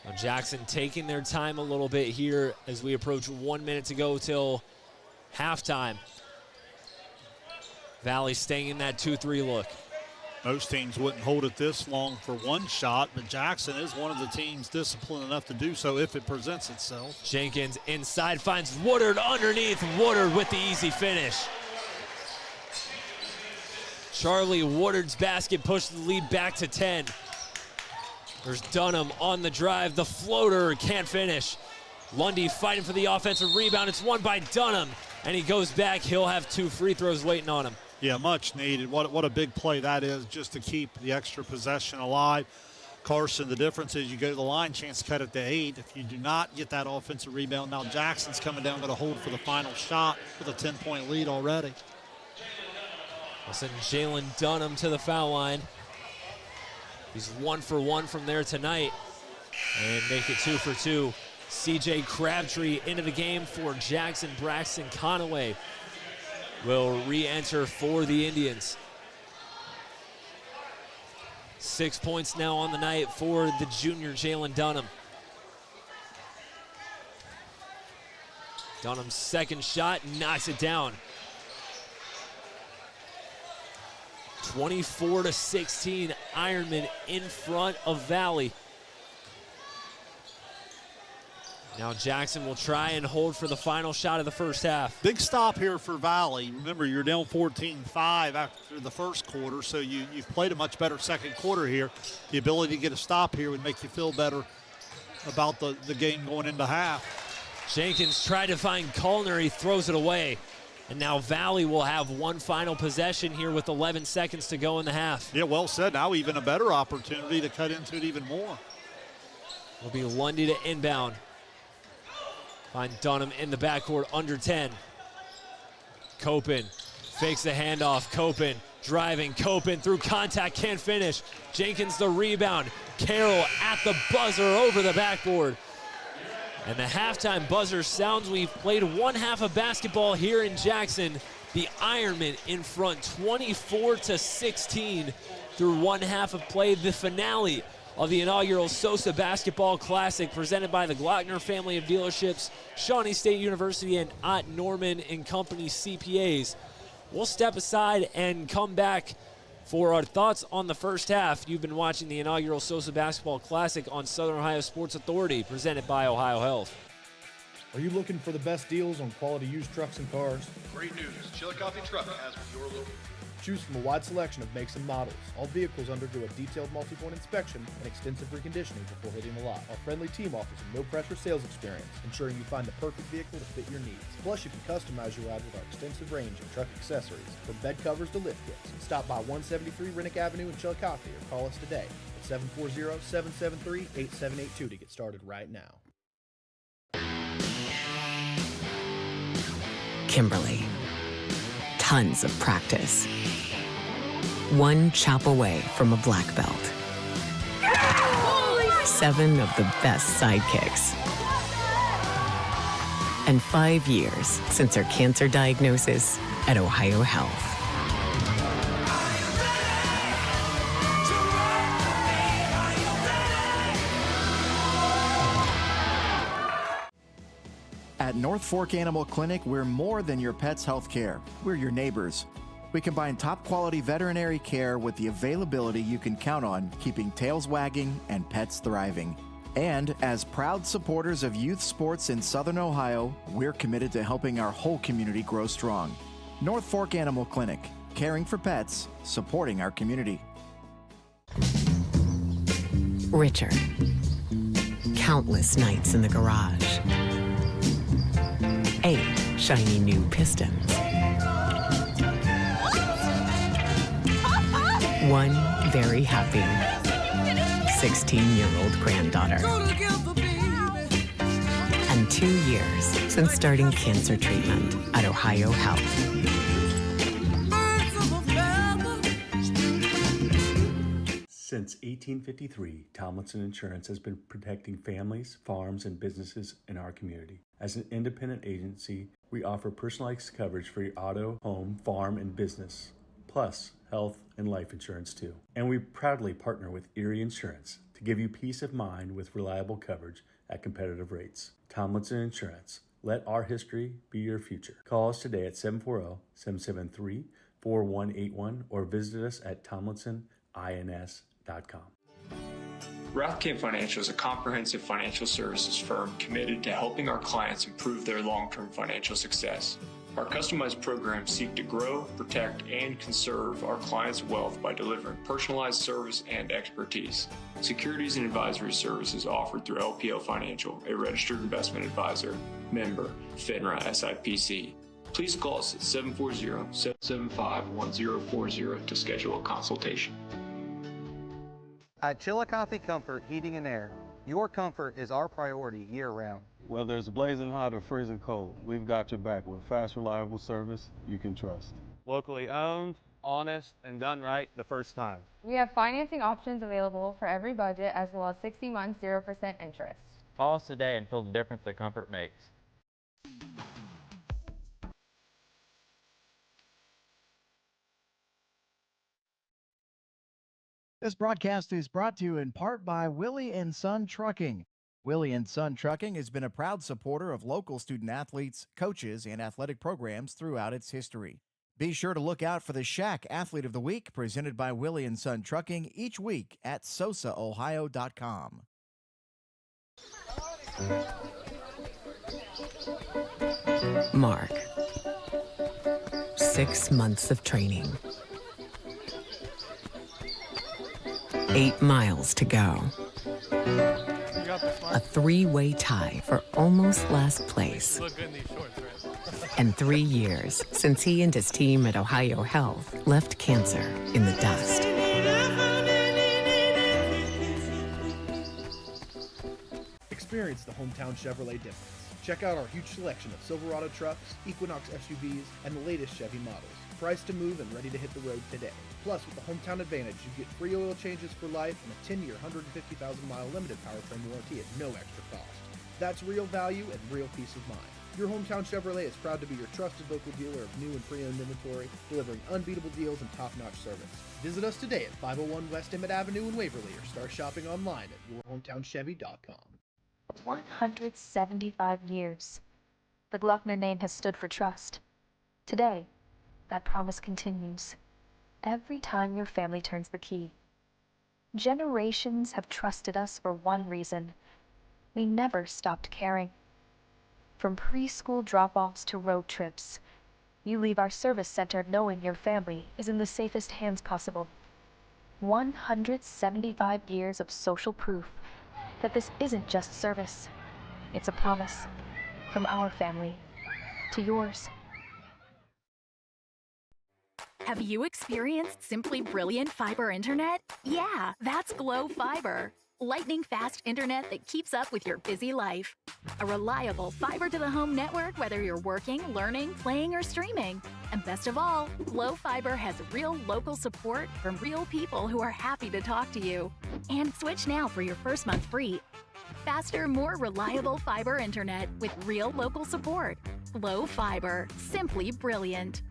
Now Jackson taking their time a little bit here as we approach 1 minute to go till halftime. Valley staying in that 2-3 look. Most teams wouldn't hold it this long for one shot, but Jackson is one of the teams disciplined enough to do so if it presents itself. Jenkins inside finds Woodard underneath. Woodard with the easy finish. Charlie Woodard's basket pushed the lead back to 10. There's Dunham on the drive. The floater can't finish. Lundy fighting for the offensive rebound. It's won by Dunham, and he goes back. He'll have 2 free throws waiting on him. Yeah, much needed. What a big play that is just to keep the extra possession alive. Carson, the difference is you go to the line, chance to cut it to 8. If you do not get that offensive rebound, now Jackson's coming down, going to hold for the final shot with a 10-point lead already. We'll send Jalen Dunham to the foul line. He's 1 for 1 from there tonight and make it 2 for 2. CJ Crabtree into the game for Jackson. Braxton Conaway will re-enter for the Indians. 6 points now on the night for the junior Jalen Dunham. Dunham's second shot knocks it down. 24-16, Ironmen in front of Valley. Now Jackson will try and hold for the final shot of the first half. Big stop here for Valley. Remember, you're down 14-5 after the first quarter, so you've played a much better second quarter here. The ability to get a stop here would make you feel better about the game going into half. Jenkins tried to find Colner. He throws it away. And now Valley will have one final possession here with 11 seconds to go in the half. Yeah, well said. Now even a better opportunity to cut into it even more. Will be Lundy to inbound. Find Dunham in the backcourt, under 10. Copen fakes the handoff. Copen driving. Copen through contact, can't finish. Jenkins the rebound. Carroll at the buzzer over the backboard. And the halftime buzzer sounds. We've played one half of basketball here in Jackson. The Ironmen in front 24-16 through one half of play. The finale of the inaugural SOSA Basketball Classic presented by the Glockner family of dealerships, Shawnee State University, and Ott Norman & Company CPAs. We'll step aside and come back for our thoughts on the first half. You've been watching the inaugural SOSA Basketball Classic on Southern Ohio Sports Authority, presented by Ohio Health. Are you looking for the best deals on quality used trucks and cars? Great news. Chillicothe Truck has what you're looking for. Choose from a wide selection of makes and models. All vehicles undergo a detailed multi-point inspection and extensive reconditioning before hitting the lot. Our friendly team offers a no-pressure sales experience, ensuring you find the perfect vehicle to fit your needs. Plus, you can customize your ride with our extensive range of truck accessories, from bed covers to lift kits. Stop by 173 Rennick Avenue in Chillicothe or call us today at 740-773-8782 to get started right now. Kimberly. Tons of practice. One chop away from a black belt. 7 of the best sidekicks. And 5 years since her cancer diagnosis, at Ohio Health. At North Fork Animal Clinic, we're more than your pet's health care. We're your neighbors. We combine top quality veterinary care with the availability you can count on, keeping tails wagging and pets thriving. And as proud supporters of youth sports in Southern Ohio, we're committed to helping our whole community grow strong. North Fork Animal Clinic, caring for pets, supporting our community. Richard. Countless nights in the garage. 8 shiny new pistons. 1 very happy 16-year-old granddaughter. And 2 years since starting cancer treatment at Ohio Health. Since 1853, Tomlinson Insurance has been protecting families, farms, and businesses in our community. As an independent agency, we offer personalized coverage for your auto, home, farm, and business, plus health and life insurance too. And we proudly partner with Erie Insurance to give you peace of mind with reliable coverage at competitive rates. Tomlinson Insurance. Let our history be your future. Call us today at 740-773-4181 or visit us at tomlinsonins.com. Rathkamp Financial is a comprehensive financial services firm committed to helping our clients improve their long-term financial success. Our customized programs seek to grow, protect, and conserve our clients' wealth by delivering personalized service and expertise. Securities and advisory services offered through LPL Financial, a registered investment advisor, member, FINRA SIPC. Please call us at 740-775-1040 to schedule a consultation. At Chillicothe Comfort Heating and Air, your comfort is our priority year-round. Whether it's blazing hot or freezing cold, we've got your back with fast, reliable service you can trust. Locally owned, honest, and done right the first time. We have financing options available for every budget, as well as 60 months 0% interest. Call us today and feel the difference that comfort makes. This broadcast is brought to you in part by Willie & Son Trucking. Willie & Son Trucking has been a proud supporter of local student athletes, coaches, and athletic programs throughout its history. Be sure to look out for the Shack Athlete of the Week presented by Willie & Son Trucking each week at SOSAOhio.com. Mark. 6 months of training. 8 miles to go. A 3-way tie for almost last place. And 3 years since he and his team at Ohio Health left cancer in the dust. Experience the hometown Chevrolet difference. Check out our huge selection of Silverado trucks, Equinox SUVs, and the latest Chevy models. Priced to move and ready to hit the road today. Plus, with the Hometown Advantage, you get free oil changes for life and a 10-year, 150,000-mile limited powertrain warranty at no extra cost. That's real value and real peace of mind. Your Hometown Chevrolet is proud to be your trusted local dealer of new and pre-owned inventory, delivering unbeatable deals and top-notch service. Visit us today at 501 West Emmett Avenue in Waverly or start shopping online at yourhometownchevy.com. 175 years. The Glockner name has stood for trust. Today, that promise continues. Every time your family turns the key. Generations have trusted us for one reason. We never stopped caring. From preschool drop-offs to road trips, you leave our service center knowing your family is in the safest hands possible. 175 years of social proof that this isn't just service. It's a promise from our family to yours. Have you experienced simply brilliant fiber internet? Yeah, that's Glow Fiber. Lightning fast internet that keeps up with your busy life. A reliable fiber-to-the-home network whether you're working, learning, playing, or streaming. And best of all, Glow Fiber has real local support from real people who are happy to talk to you. And switch now for your first month free. Faster, more reliable fiber internet with real local support. Glow Fiber. Simply brilliant.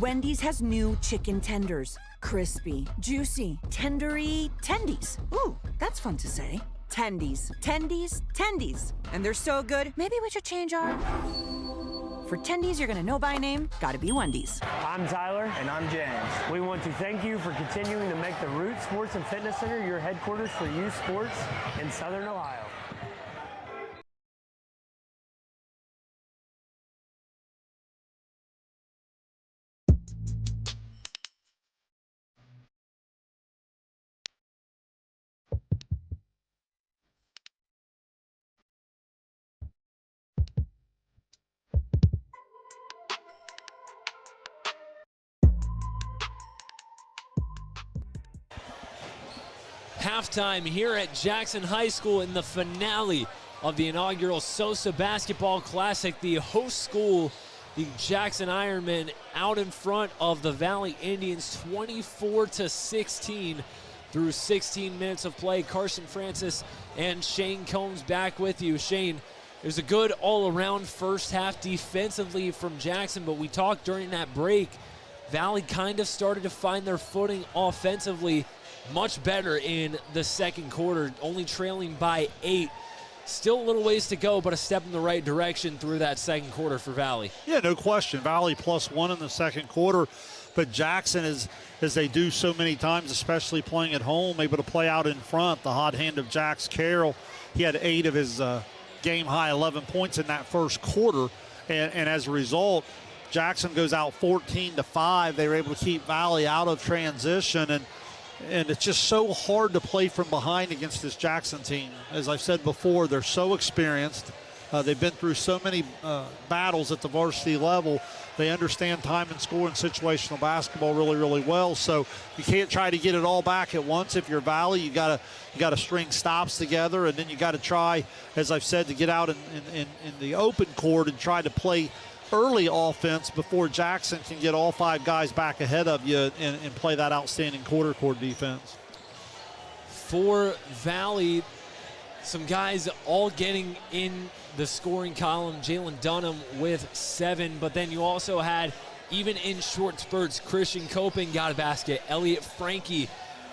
Wendy's has new chicken tenders. Crispy, juicy, tendery, tendies. Ooh, that's fun to say. Tendies, tendies, tendies. And they're so good, maybe we should change our... For tendies you're gonna know by name, gotta be Wendy's. I'm Tyler. And I'm James. We want to thank you for continuing to make the Root Sports and Fitness Center your headquarters for youth sports in Southern Ohio. Halftime here at Jackson High School in the finale of the inaugural SOSA Basketball Classic. The host school, the Jackson Ironmen, out in front of the Valley Indians 24-16 through 16 minutes of play. Carson Francis and Shane Combs back with you. Shane, there's a good all-around first half defensively from Jackson, but we talked during that break, Valley kind of started to find their footing offensively much better in the second quarter, only trailing by 8. Still a little ways to go, but a step in the right direction through that second quarter for Valley. Yeah, no question. Valley +1 in the second quarter, but Jackson, as they do so many times, especially playing at home, able to play out in front. The hot hand of Jax Carroll. He had 8 of his game-high 11 points in that first quarter, and as a result, Jackson goes out 14-5. They were able to keep Valley out of transition, and it's just so hard to play from behind against this Jackson team. As I've said before, they're so experienced. They've been through so many battles at the varsity level. They understand time and score and situational basketball really, really well. So you can't try to get it all back at once. If you're Valley, you got to string stops together, and then you got to try, as I've said, to get out in the open court and try to play early offense before Jackson can get all 5 guys back ahead of you and play that outstanding quarter court defense. For Valley, some guys all getting in the scoring column. Jalen Dunham with 7, but then you also had, even in short spurts, Christian Copen got a basket. Elliot Frankie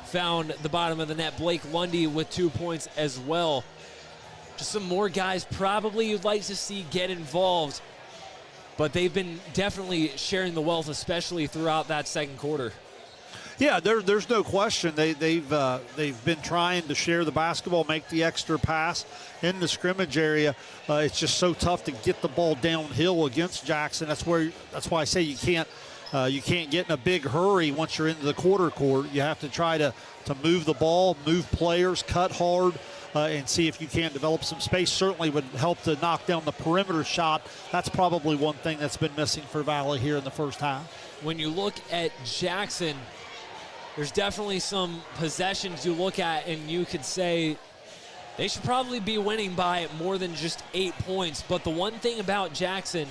found the bottom of the net. Blake Lundy with 2 points as well. Just some more guys probably you'd like to see get involved, but they've been definitely sharing the wealth, especially throughout that second quarter. Yeah, there's no question. They've been trying to share the basketball, make the extra pass in the scrimmage area. It's just so tough to get the ball downhill against Jackson. That's why I say you can't get in a big hurry once you're into the quarter court. You have to try to move the ball, move players, cut hard, and see if you can develop some space. Certainly would help to knock down the perimeter shot. That's probably one thing that's been missing for Valley here in the first half. When you look at Jackson, there's definitely some possessions you look at and you could say they should probably be winning by more than just 8 points. But the one thing about Jackson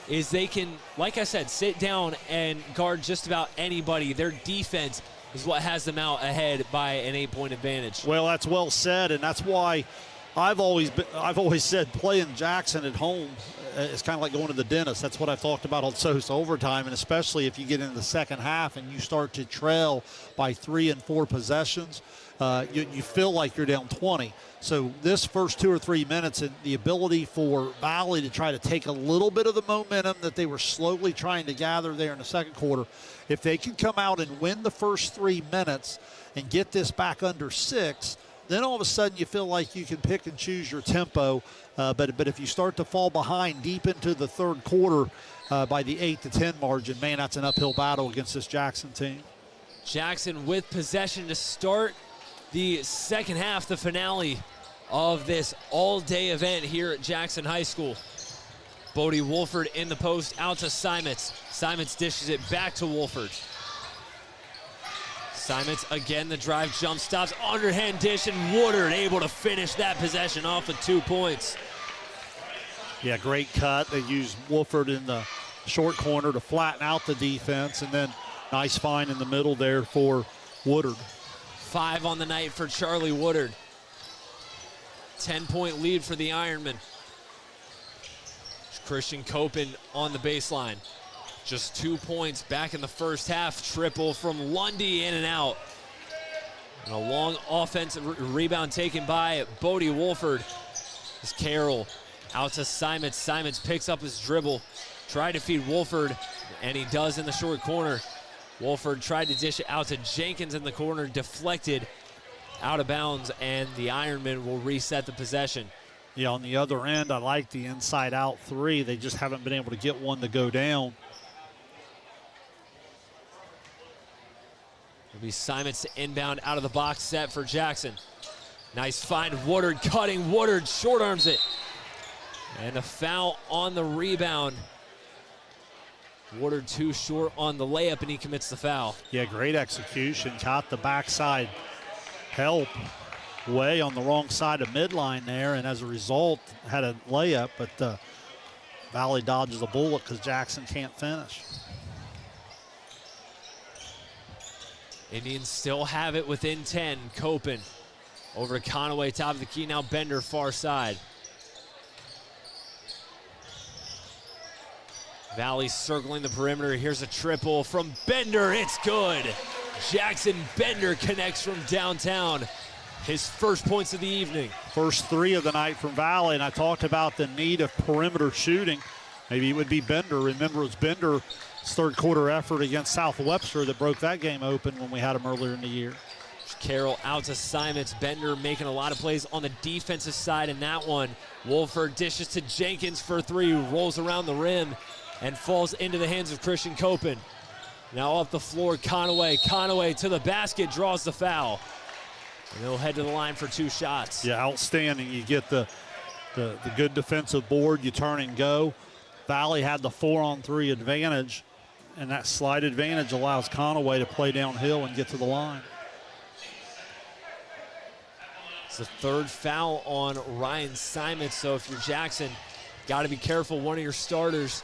is they can, like I said, sit down and guard just about anybody. Their defense is what has them out ahead by an 8-point advantage. Well, that's well said, and that's why I've always said playing Jackson at home is kind of like going to the dentist. That's what I've talked about on SOSA overtime, and especially if you get into the second half and you start to trail by 3 and 4 possessions, you feel like you're down 20. So this first 2 or 3 minutes, and the ability for Valley to try to take a little bit of the momentum that they were slowly trying to gather there in the second quarter, if they can come out and win the first 3 minutes and get this back under 6, then all of a sudden you feel like you can pick and choose your tempo. But if you start to fall behind deep into the third quarter by the 8-10 margin, man, that's an uphill battle against this Jackson team. Jackson with possession to start the second half, the finale of this all-day event here at Jackson High School. Bodie Wolford in the post, out to Simons. Simons dishes it back to Wolford. Simons again, the drive, jump stops, underhand dish, and Woodard able to finish that possession off with 2 points. Yeah, great cut. They used Wolford in the short corner to flatten out the defense, and then nice find in the middle there for Woodard. 5 on the night for Charlie Woodard. 10-point lead for the Ironmen. Christian Copen on the baseline. Just 2 points back in the first half. Triple from Lundy, in and out. And a long offensive rebound taken by Bodie Wolford. As Carroll out to Simons. Simons picks up his dribble. Tried to feed Wolford, and he does in the short corner. Wolford tried to dish it out to Jenkins in the corner, deflected out of bounds, and the Ironmen will reset the possession. Yeah, on the other end, I like the inside-out three. They just haven't been able to get one to go down. It'll be Simons to inbound out of the box set for Jackson. Nice find, Woodard cutting. Woodard short arms it. And a foul on the rebound. Woodard too short on the layup, and he commits the foul. Yeah, great execution. Caught the backside help way on the wrong side of midline there, and as a result, had a layup, but Valley dodges a bullet because Jackson can't finish. Indians still have it within 10. Copen over to Conaway, top of the key. Now Bender, far side. Valley circling the perimeter. Here's a triple from Bender. It's good. Jackson Bender connects from downtown. His first points of the evening. First three of the night from Valley, and I talked about the need of perimeter shooting. Maybe it would be Bender. Remember, it was Bender's third quarter effort against South Webster that broke that game open when we had him earlier in the year. Carroll out to Simons. Bender making a lot of plays on the defensive side in that one. Wolford dishes to Jenkins for three, rolls around the rim and falls into the hands of Christian Copen. Now up the floor, Conaway. Conaway to the basket, draws the foul. And they'll head to the line for two shots. Yeah, outstanding. You get the good defensive board, you turn and go. Valley had the 4-on-3 advantage, and that slight advantage allows Conaway to play downhill and get to the line. It's the third foul on Ryan Simons, so if you're Jackson, got to be careful. One of your starters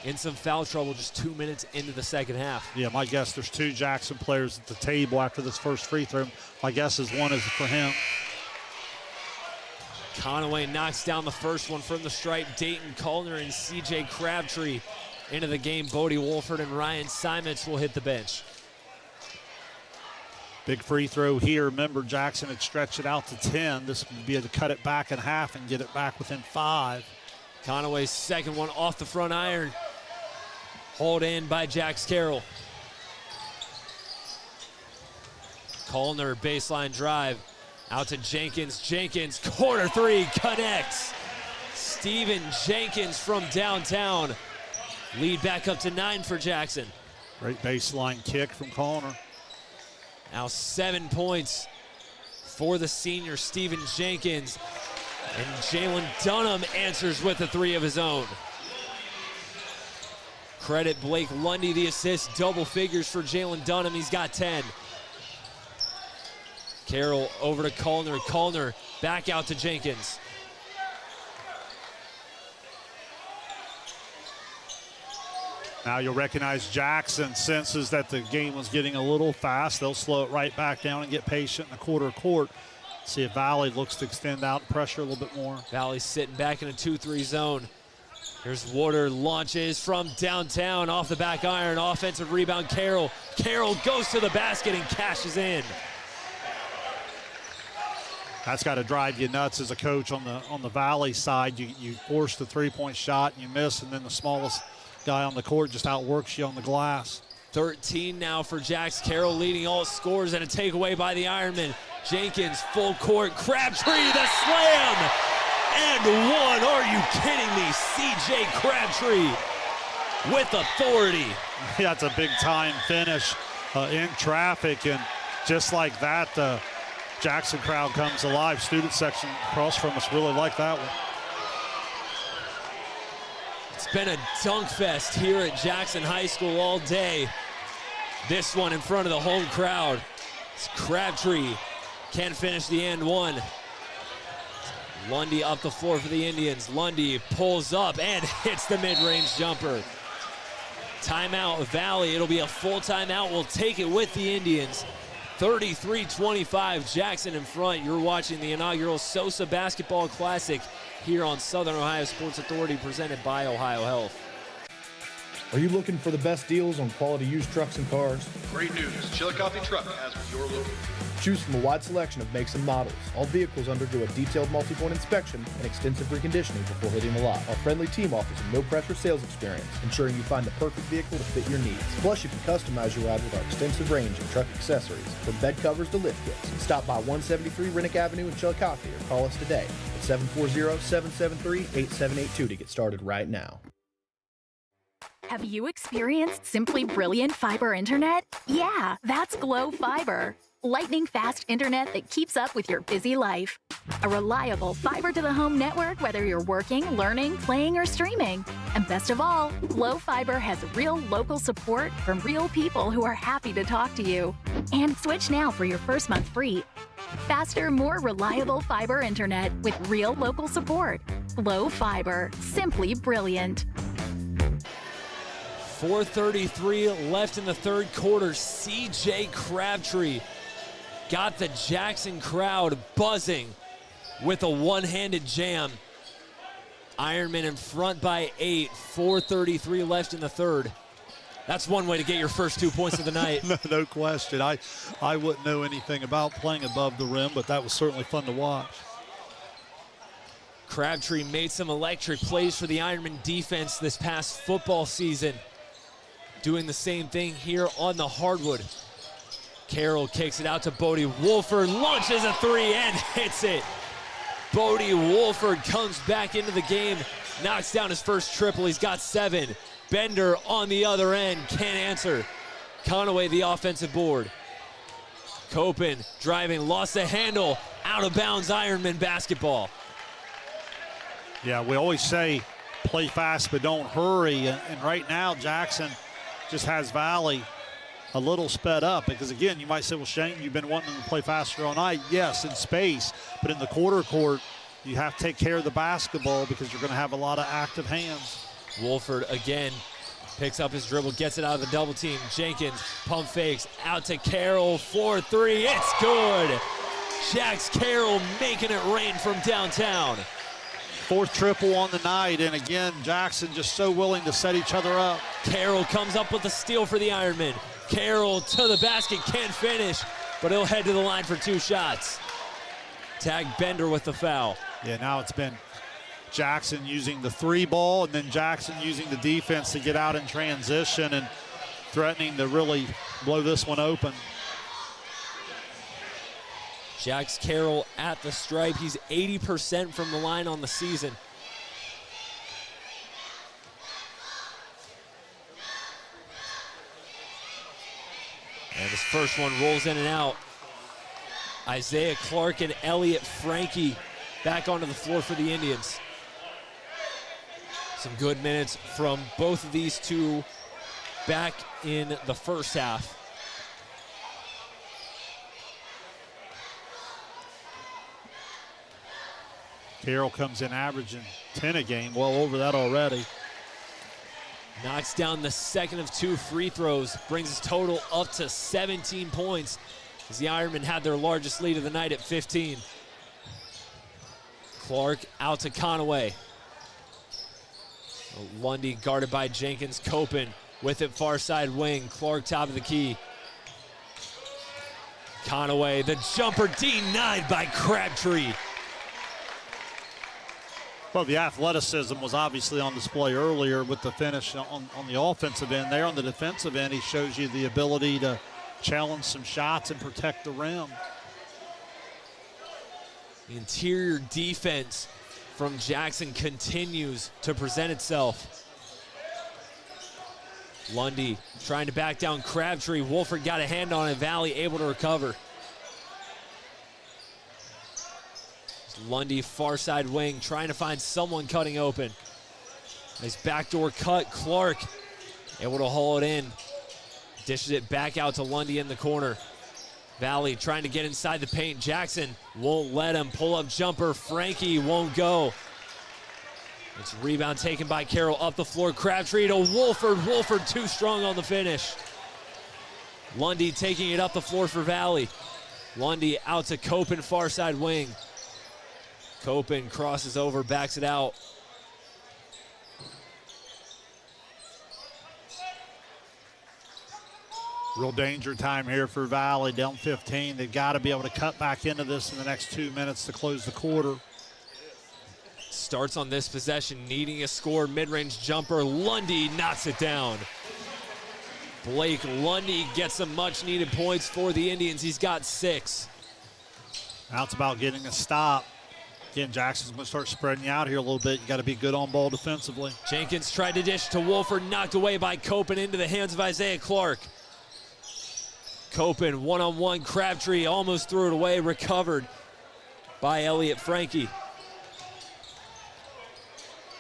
in some foul trouble just 2 minutes into the second half. Yeah, my guess there's two Jackson players at the table after this first free throw. My guess is one is for him. Conaway knocks down the first one from the stripe. Dayton Collner and C.J. Crabtree into the game. Bodie Wolford and Ryan Simons will hit the bench. Big free throw here. Remember, Jackson had stretched it out to 10. This would be able to cut it back in half and get it back within 5. Conaway's second one off the front iron. Hauled in by Jax Carroll. Collner, baseline drive. Out to Jenkins. Jenkins, corner three, connects. Steven Jenkins from downtown. Lead back up to 9 for Jackson. Great baseline kick from Collner. Now 7 points for the senior Steven Jenkins. And Jalen Dunham answers with a three of his own. Credit Blake Lundy the assist, double figures for Jalen Dunham. He's got 10. Carroll over to Collner. Collner back out to Jenkins. Now you'll recognize Jackson senses that the game was getting a little fast. They'll slow it right back down and get patient in the quarter court. See if Valley looks to extend out and pressure a little bit more. Valley sitting back in a 2-3 zone. Here's Woodard, launches from downtown off the back iron. Offensive rebound, Carroll. Carroll goes to the basket and cashes in. That's got to drive you nuts as a coach on the Valley side. You force the three-point shot and you miss, and then the smallest guy on the court just outworks you on the glass. 13 now for Jax Carroll, leading all scores, and a takeaway by the Ironmen. Jenkins, full court, Crabtree, the slam, and one. Are you kidding me? C.J. Crabtree with authority. Yeah, it's a big-time finish in traffic, and just like that, the Jackson crowd comes alive. Student section across from us really like that one. It's been a dunk fest here at Jackson High School all day. This one in front of the home crowd. It's Crabtree can't finish the and one. Lundy up the floor for the Indians. Lundy pulls up and hits the mid-range jumper. Timeout, Valley. It'll be a full timeout. We'll take it with the Indians. 33-25, Jackson in front. You're watching the inaugural SOSA Basketball Classic here on Southern Ohio Sports Authority, presented by Ohio Health. Are you looking for the best deals on quality used trucks and cars? Great news. Chillicothe Truck has what you're looking for. Choose from a wide selection of makes and models. All vehicles undergo a detailed multi-point inspection and extensive reconditioning before hitting the lot. Our friendly team offers a no-pressure sales experience, ensuring you find the perfect vehicle to fit your needs. Plus, you can customize your ride with our extensive range of truck accessories, from bed covers to lift kits. Stop by 173 Rennick Avenue in Chillicothe or call us today at 740-773-8782 to get started right now. Have you experienced simply brilliant fiber internet? Yeah, that's Glow Fiber. Lightning fast internet that keeps up with your busy life. A reliable fiber-to-the-home network whether you're working, learning, playing, or streaming. And best of all, Glow Fiber has real local support from real people who are happy to talk to you. And switch now for your first month free. Faster, more reliable fiber internet with real local support. Glow Fiber. Simply brilliant. 4:33 left in the third quarter. CJ Crabtree got the Jackson crowd buzzing with a one-handed jam. Ironmen in front by 8, 4:33 left in the third. That's one way to get your first 2 points of the night. No question. I wouldn't know anything about playing above the rim, but that was certainly fun to watch. Crabtree made some electric plays for the Ironman defense this past football season. Doing the same thing here on the hardwood. Carroll kicks it out to Bodie Wolford, launches a three and hits it. Bodie Wolford comes back into the game, knocks down his first triple. He's got 7. Bender on the other end, can't answer. Conaway the offensive board. Copen driving, lost the handle, out of bounds Ironman basketball. Yeah, we always say play fast but don't hurry, and right now Jackson just has Valley a little sped up, because again, you might say, well, Shane, you've been wanting them to play faster all night. Yes, in space, but in the quarter court, you have to take care of the basketball because you're going to have a lot of active hands. Wolford again picks up his dribble, gets it out of the double team. Jenkins pump fakes out to Carroll for 3. It's good. Jax Carroll making it rain from downtown. 4th triple on the night, and again, Jackson just so willing to set each other up. Carroll comes up with a steal for the Ironmen. Carroll to the basket, can't finish, but he'll head to the line for 2 shots. Tag Bender with the foul. Yeah, now it's been Jackson using the 3 ball, and then Jackson using the defense to get out in transition and threatening to really blow this one open. Jax Carroll at the stripe. He's 80% from the line on the season. And his first one rolls in and out. Isaiah Clark and Elliott Frankie back onto the floor for the Indians. Some good minutes from both of these two back in the first half. Carroll comes in averaging 10 a game, well over that already. Knocks down the second of 2 free throws, brings his total up to 17 points as the Ironmen had their largest lead of the night at 15. Clark out to Conaway. Lundy guarded by Jenkins. Copen with it far side wing. Clark top of the key. Conaway, the jumper denied by Crabtree. Well, the athleticism was obviously on display earlier with the finish on the offensive end. There on the defensive end, he shows you the ability to challenge some shots and protect the rim. The interior defense from Jackson continues to present itself. Lundy trying to back down Crabtree. Wolford got a hand on it. Valley able to recover. Lundy far side wing trying to find someone cutting open. Nice backdoor cut. Clark able to haul it in. Dishes it back out to Lundy in the corner. Valley trying to get inside the paint. Jackson won't let him. Pull up jumper. Frankie won't go. It's a rebound taken by Carroll up the floor. Crabtree to Wolford. Wolford too strong on the finish. Lundy taking it up the floor for Valley. Lundy out to Copen far side wing. Copen crosses over, backs it out. Real danger time here for Valley, down 15. They've got to be able to cut back into this in the next 2 minutes to close the quarter. Starts on this possession, needing a score, mid-range jumper. Lundy knocks it down. Blake Lundy gets some much-needed points for the Indians. He's got 6. Now it's about getting a stop. Again, Jackson's going to start spreading you out here a little bit. You got to be good on ball defensively. Jenkins tried to dish to Wolford, knocked away by Copen into the hands of Isaiah Clark. Copen one-on-one, Crabtree almost threw it away, recovered by Elliott Frankie.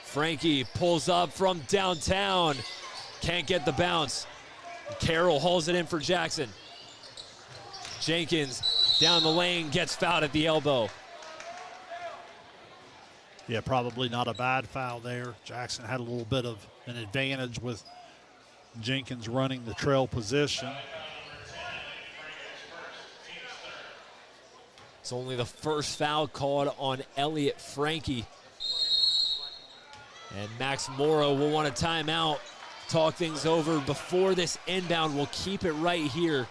Frankie pulls up from downtown, can't get the bounce. Carroll hauls it in for Jackson. Jenkins down the lane, gets fouled at the elbow. Yeah, probably not a bad foul there. Jackson had a little bit of an advantage with Jenkins running the trail position. It's only the first foul called on Elliott Frankie. And Max Morrow will want a timeout. Talk things over before this inbound. We'll keep it right here.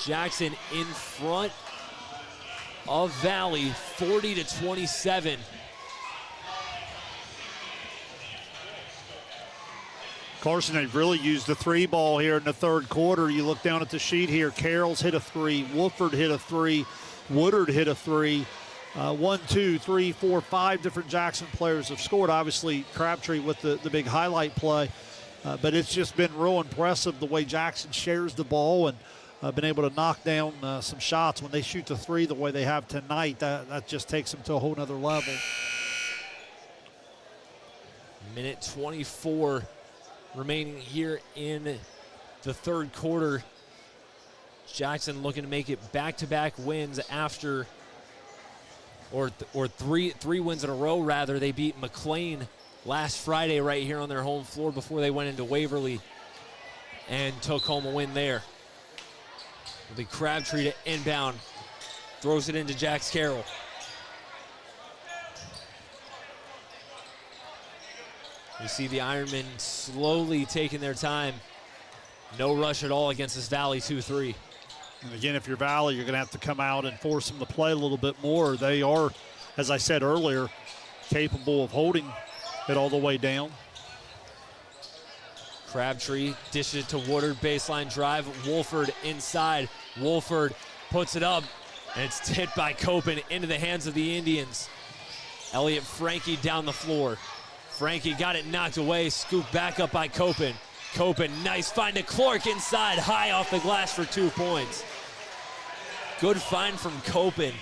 Jackson in front of Valley, 40-27. Carson, they've really used the 3 ball here in the third quarter. You look down at the sheet here. Carroll's hit a 3. Wolford hit a 3. Woodard hit a 3. 1, 2, 3, 4, 5 different Jackson players have scored. Obviously, Crabtree with the big highlight play. But it's just been real impressive the way Jackson shares the ball and been able to knock down some shots. When they shoot the 3 the way they have tonight, that just takes them to a whole nother level. Minute 24 remaining here in the third quarter. Jackson looking to make it back-to-back wins after, or three wins in a row rather. They beat McLean last Friday right here on their home floor before they went into Waverly and took home a win there. The Crabtree to inbound, throws it into Jax Carroll. You see the Ironmen slowly taking their time. No rush at all against this Valley 2-3. And again, if you're Valley, you're going to have to come out and force them to play a little bit more. They are, as I said earlier, capable of holding it all the way down. Crabtree dishes it to Woodard, baseline drive. Wolford inside. Wolford puts it up, and it's hit by Copen into the hands of the Indians. Elliott Frankie down the floor. Frankie got it knocked away, scooped back up by Copen. Copen, nice find to Clark inside, high off the glass for 2 points. Good find from Copen.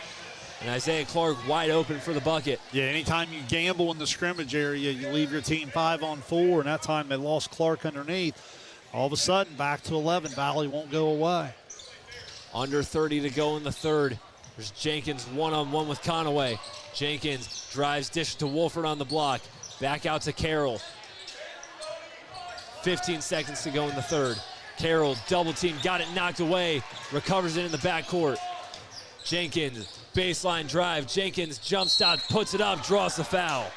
And Isaiah Clark wide open for the bucket. Yeah, anytime you gamble in the scrimmage area, you leave your team 5 on 4, and that time they lost Clark underneath. All of a sudden, back to 11. Valley won't go away. Under 30 to go in the third. There's Jenkins one-on-one with Conaway. Jenkins drives, dish to Wolford on the block. Back out to Carroll. 15 seconds to go in the third. Carroll, double team, got it knocked away. Recovers it in the backcourt. Jenkins, baseline drive. Jenkins jump stop, puts it up, draws the foul.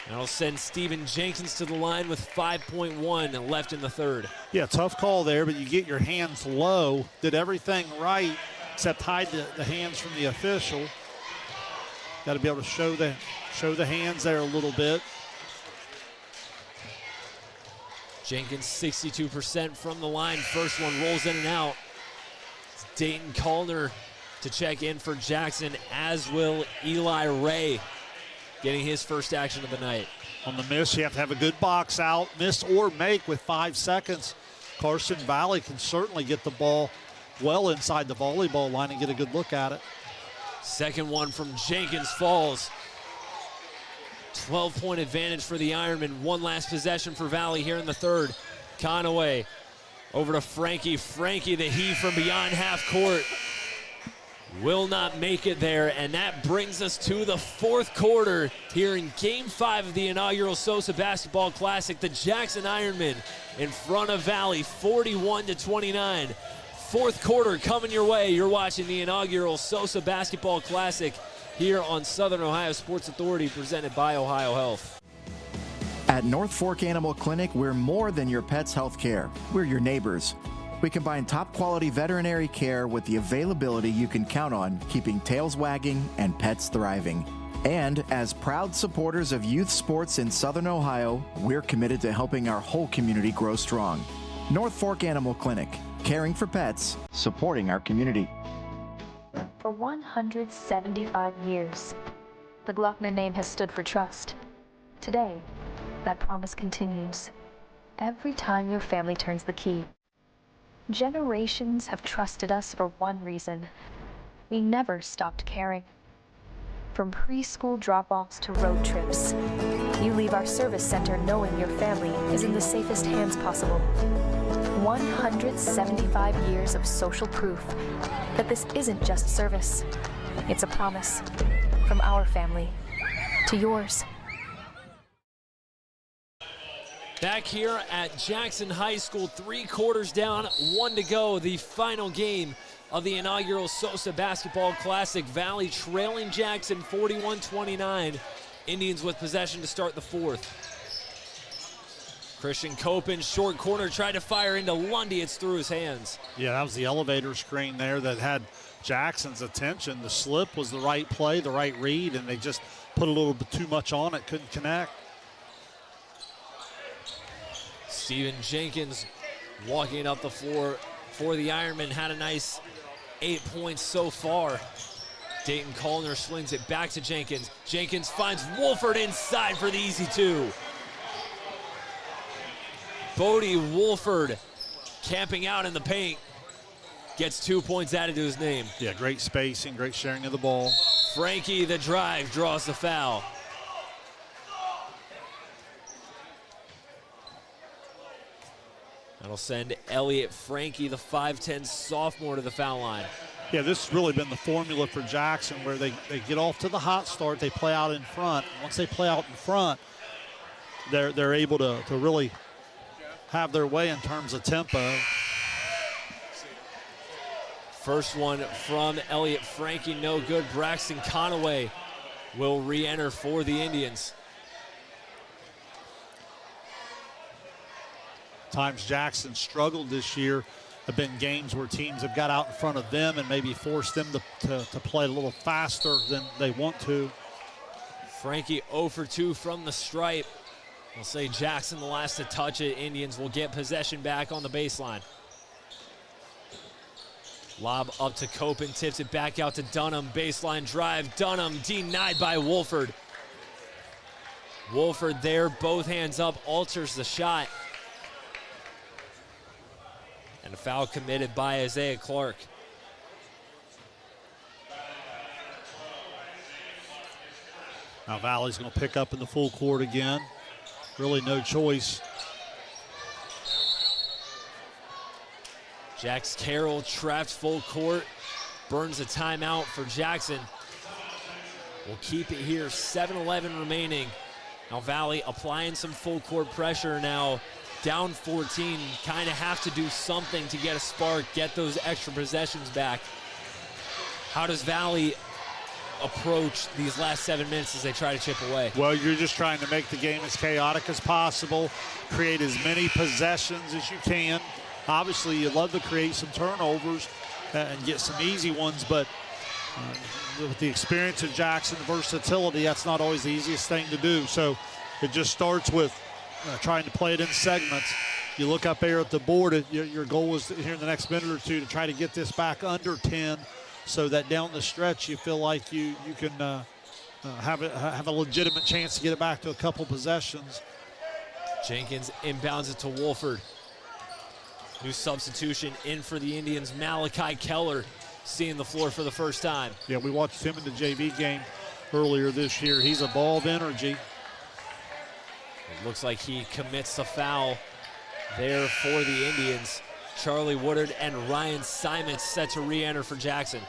That'll send Steven Jenkins to the line with 5.1 left in the third. Yeah, tough call there, but you get your hands low. Did everything right except hide the hands from the official. Got to be able to show the hands there a little bit. Jenkins 62% from the line. First one rolls in and out. It's Dayton Callner to check in for Jackson, as will Eli Ray, getting his first action of the night. On the miss, you have to have a good box out, miss or make with 5 seconds. Carson Valley can certainly get the ball well inside the volleyball line and get a good look at it. Second one from Jenkins falls. 12-point advantage for the Ironmen. One last possession for Valley here in the third. Conaway over to Frankie. Frankie, the heave from beyond half court. Will not make it there, and that brings us to the fourth quarter here in Game 5 of the inaugural SOSA Basketball Classic. The Jackson Ironmen in front of Valley, 41-29. Fourth quarter coming your way. You're watching the inaugural SOSA Basketball Classic here on Southern Ohio Sports Authority, presented by Ohio Health. At North Fork Animal Clinic, we're more than your pet's health care. We're your neighbors. We combine top quality veterinary care with the availability you can count on, keeping tails wagging and pets thriving. And as proud supporters of youth sports in Southern Ohio, we're committed to helping our whole community grow strong. North Fork Animal Clinic, caring for pets, supporting our community. For 175 years, the Glockner name has stood for trust. Today, that promise continues. Every time your family turns the key. Generations have trusted us for one reason. We never stopped caring. From preschool drop-offs to road trips, you leave our service center knowing your family is in the safest hands possible. 175 years of social proof that this isn't just service. It's a promise from our family to yours. Back here at Jackson High School, 3 quarters down, 1 to go. The final game of the inaugural SOSA Basketball Classic. Valley trailing Jackson 41-29. Indians with possession to start the 4th. Christian Copen, short corner, tried to fire into Lundy. It's through his hands. Yeah, that was the elevator screen there that had Jackson's attention. The slip was the right play, the right read, and they just put a little bit too much on it, couldn't connect. Steven Jenkins walking up the floor for the Ironmen, had a nice 8 points so far. Dayton Collner swings it back to Jenkins. Jenkins finds Wolford inside for the easy 2. Bodie Wolford camping out in the paint. Gets 2 points added to his name. Yeah, great spacing, great sharing of the ball. Frankie, the drive, draws the foul. That'll send Elliott Frankie, the 5'10 sophomore, to the foul line. Yeah, this has really been the formula for Jackson, where they get off to the hot start, they play out in front. Once they play out in front, they're able to really have their way in terms of tempo. First one from Elliott Frankie, no good. Braxton Conaway will re-enter for the Indians. Times Jackson struggled this year have been games where teams have got out in front of them and maybe forced them to play a little faster than they want to. Frankie 0 for 2 from the stripe. We'll say Jackson the last to touch it. Indians will get possession back on the baseline. Lob up to Copen, tips it back out to Dunham. Baseline drive, Dunham denied by Wolford. Wolford there, both hands up, alters the shot. And a foul committed by Isaiah Clark. Now Valley's going to pick up in the full court again. Really no choice. Jax Carroll trapped full court. Burns a timeout for Jackson. We'll keep it here, 7:11 remaining. Now Valley applying some full court pressure now. Down 14, kind of have to do something to get a spark, get those extra possessions back. How does Valley approach these last 7 minutes as they try to chip away? Well, you're just trying to make the game as chaotic as possible, create as many possessions as you can. Obviously, you'd love to create some turnovers and get some easy ones, but with the experience of Jackson, versatility, that's not always the easiest thing to do. So it just starts with trying to play it in segments. You look up there at the board, your goal is here in the next minute or two to try to get this back under 10 so that down the stretch you feel like you can have a legitimate chance to get it back to a couple possessions. Jenkins inbounds it to Wolford. New substitution in for the Indians, Malachi Keller seeing the floor for the first time. Yeah, we watched him in the JV game earlier this year. He's a ball of energy. It looks like he commits the foul there for the Indians. Charlie Woodard and Ryan Simons set to re-enter for Jackson.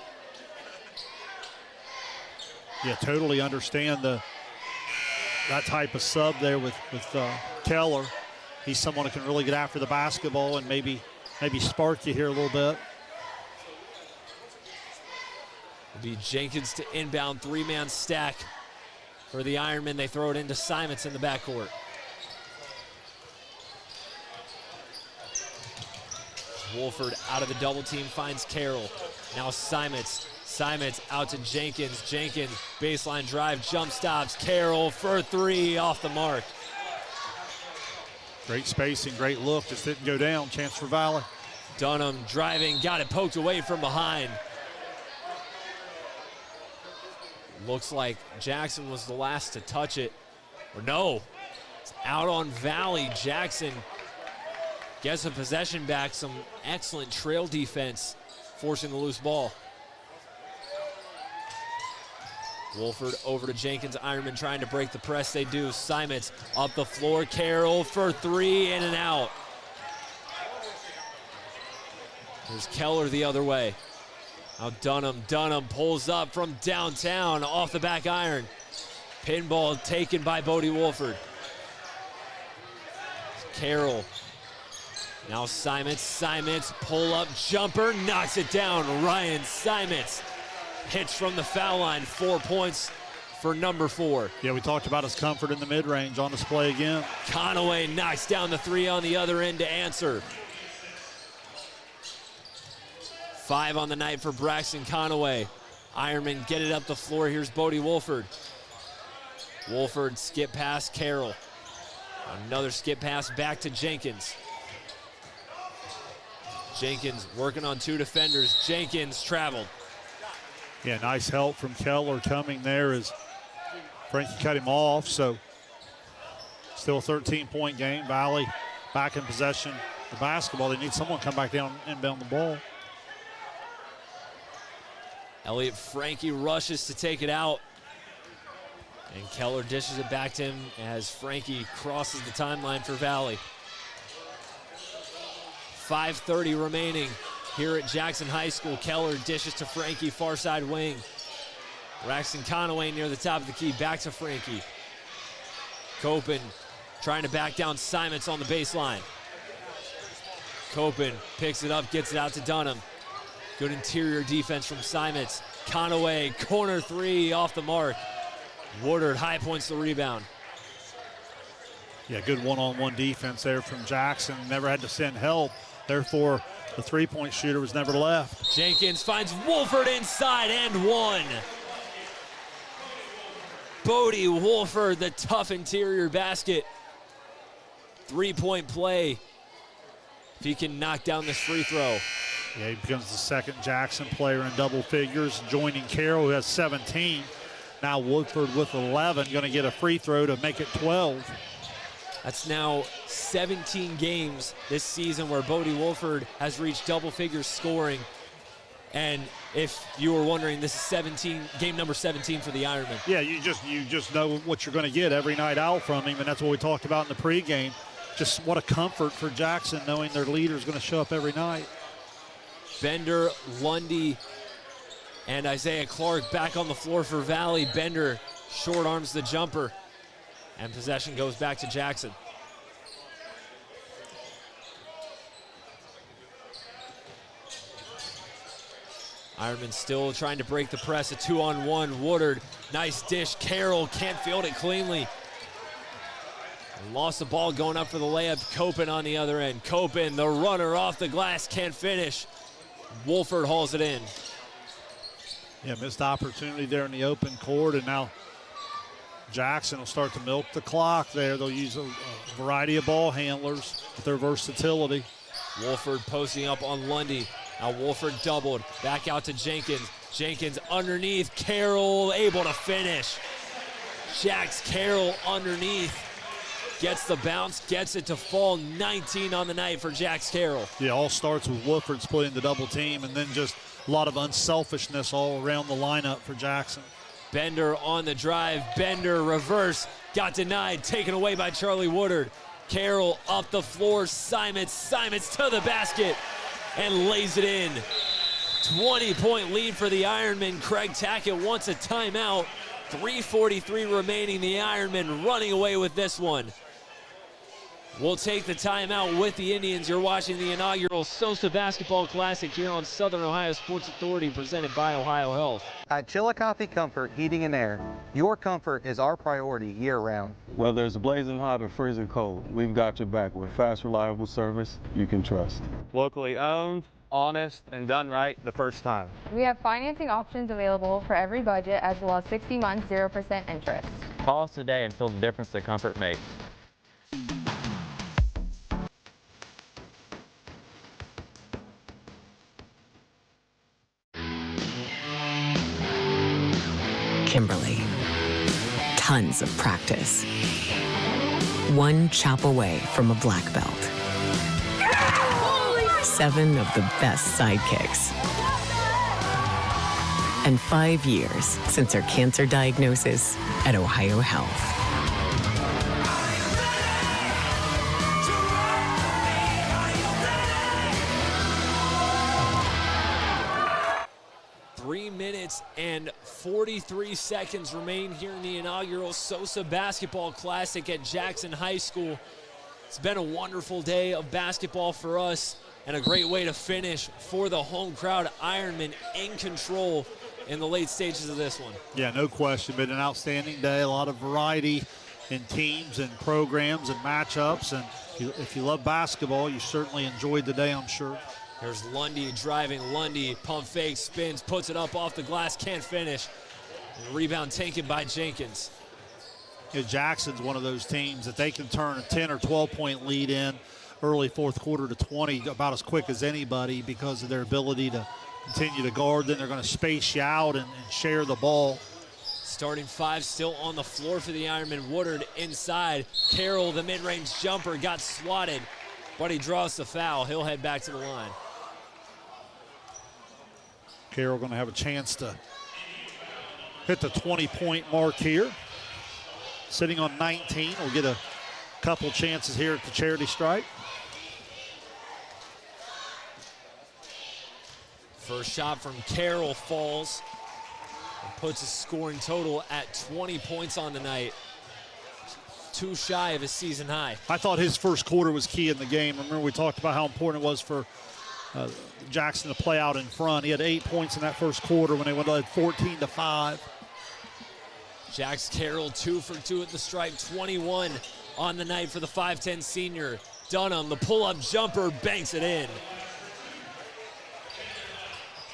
Yeah, totally understand that type of sub there with Keller. He's someone who can really get after the basketball and maybe spark you here a little bit. It'll be Jenkins to inbound, 3-man stack for the Ironmen. They throw it into Simons in the backcourt. Wolford out of the double team finds Carroll. Now Simons. Simons out to Jenkins. Jenkins, baseline drive, jump stops. Carroll for three, off the mark. Great spacing, great look, just didn't go down. Chance for Valley. Dunham driving, got it poked away from behind. Looks like Jackson was the last to touch it. Or no, it's out on Valley. Jackson gets a possession back, some excellent trail defense, forcing the loose ball. Wolford over to Jenkins. Ironmen trying to break the press. They do. Simons up the floor. Carroll for three, in and out. There's Keller the other way. Now Dunham. Dunham pulls up from downtown off the back iron. Pinball taken by Bodie Wolford. Carroll. Now Simons. Simons pull up jumper. Knocks it down. Ryan Simons. Hits from the foul line, 4 points for number 4. Yeah, we talked about his comfort in the mid-range, on display again. Conaway knocks down the three on the other end to answer. 5 on the night for Braxton Conaway. Ironmen get it up the floor. Here's Bodie Wolford. Wolford skip past Carroll. Another skip pass back to Jenkins. Jenkins working on 2 defenders. Jenkins traveled. Yeah, nice help from Keller coming there as Frankie cut him off. So still a 13-point game. Valley back in possession of the basketball. They need someone to come back down and inbound the ball. Elliott Frankie rushes to take it out. And Keller dishes it back to him as Frankie crosses the timeline for Valley. 5:30 remaining here at Jackson High School. Keller dishes to Frankie, far side wing. Braxton Conaway near the top of the key, back to Frankie. Copen trying to back down Simons on the baseline. Copen picks it up, gets it out to Dunham. Good interior defense from Simons. Conaway, corner three, off the mark. Woodard high points the rebound. Yeah, good one-on-one defense there from Jackson. Never had to send help. Therefore, the three-point shooter was never left. Jenkins finds Wolford inside and one. Bodie Wolford, the tough interior basket. 3-point play. If he can knock down this free throw. Yeah, he becomes the second Jackson player in double figures, joining Carroll, who has 17. Now Woodford with 11, going to get a free throw to make it 12. That's now 17 games this season where Bodie Wolford has reached double figures scoring. And if you were wondering, this is game number 17 for the Ironmen. Yeah, you just know what you're going to get every night out from him, and that's what we talked about in the pregame. Just what a comfort for Jackson knowing their leader is going to show up every night. Bender, Lundy, and Isaiah Clark back on the floor for Valley. Bender short arms the jumper, and possession goes back to Jackson. Ironman still trying to break the press. A 2-on-1. Woodard, nice dish. Carroll can't field it cleanly. Lost the ball going up for the layup. Copen on the other end. Copen, the runner off the glass, can't finish. Wolford hauls it in. Yeah, missed opportunity there in the open court, and now Jackson will start to milk the clock there. They'll use a variety of ball handlers with their versatility. Wolford posting up on Lundy. Now Wolford doubled, back out to Jenkins. Jenkins underneath, Carroll able to finish. Jax Carroll underneath. Gets the bounce, gets it to fall. 19 on the night for Jax Carroll. Yeah, all starts with Wolford splitting the double team, and then just a lot of unselfishness all around the lineup for Jackson. Bender on the drive. Bender reverse. Got denied. Taken away by Charlie Woodard. Carroll up the floor. Simons to the basket and lays it in. 20-point lead for the Ironmen. Craig Tackett wants a timeout. 3:43 remaining. The Ironmen running away with this one. We'll take the timeout with the Indians. You're watching the inaugural SOSA Basketball Classic here on Southern Ohio Sports Authority, presented by Ohio Health. At Chillicothe Comfort Heating and Air, your comfort is our priority year-round. Whether it's blazing hot or freezing cold, we've got your back with fast, reliable service you can trust. Locally owned, honest, and done right the first time. We have financing options available for every budget, as well as 60 months, 0% interest. Call us today and feel the difference that comfort makes. Kimberly. Tons of practice. One chop away from a black belt. 7 of the best sidekicks. And 5 years since her cancer diagnosis at Ohio Health. 3 minutes and 43 seconds remain here in the inaugural SOSA Basketball Classic at Jackson High School. It's been a wonderful day of basketball for us and a great way to finish for the home crowd. Ironmen in control in the late stages of this one. Yeah, no question. Been an outstanding day. A lot of variety in teams and programs and matchups. And if you love basketball, you certainly enjoyed the day, I'm sure. There's Lundy driving. Lundy pump fake, spins, puts it up off the glass, can't finish. And rebound taken by Jenkins. You know, Jackson's one of those teams that they can turn a 10 or 12-point lead in early fourth quarter to 20 about as quick as anybody because of their ability to continue to guard. Then they're going to space you out and share the ball. Starting 5 still on the floor for the Ironmen. Woodard inside. Carroll, the mid-range jumper, got swatted, but he draws the foul. He'll head back to the line. Carroll going to have a chance to hit the 20-point mark here. Sitting on 19, we'll get a couple chances here at the charity stripe. First shot from Carroll falls and puts his scoring total at 20 points on the night. Too shy of his season high. I thought his first quarter was key in the game. Remember we talked about how important it was for Jackson to play out in front. He had 8 points in that first quarter when they went led 14-5. Jax Carroll 2 for 2 at the stripe, 21 on the night for the 5'10 senior. Dunham, the pull-up jumper, banks it in.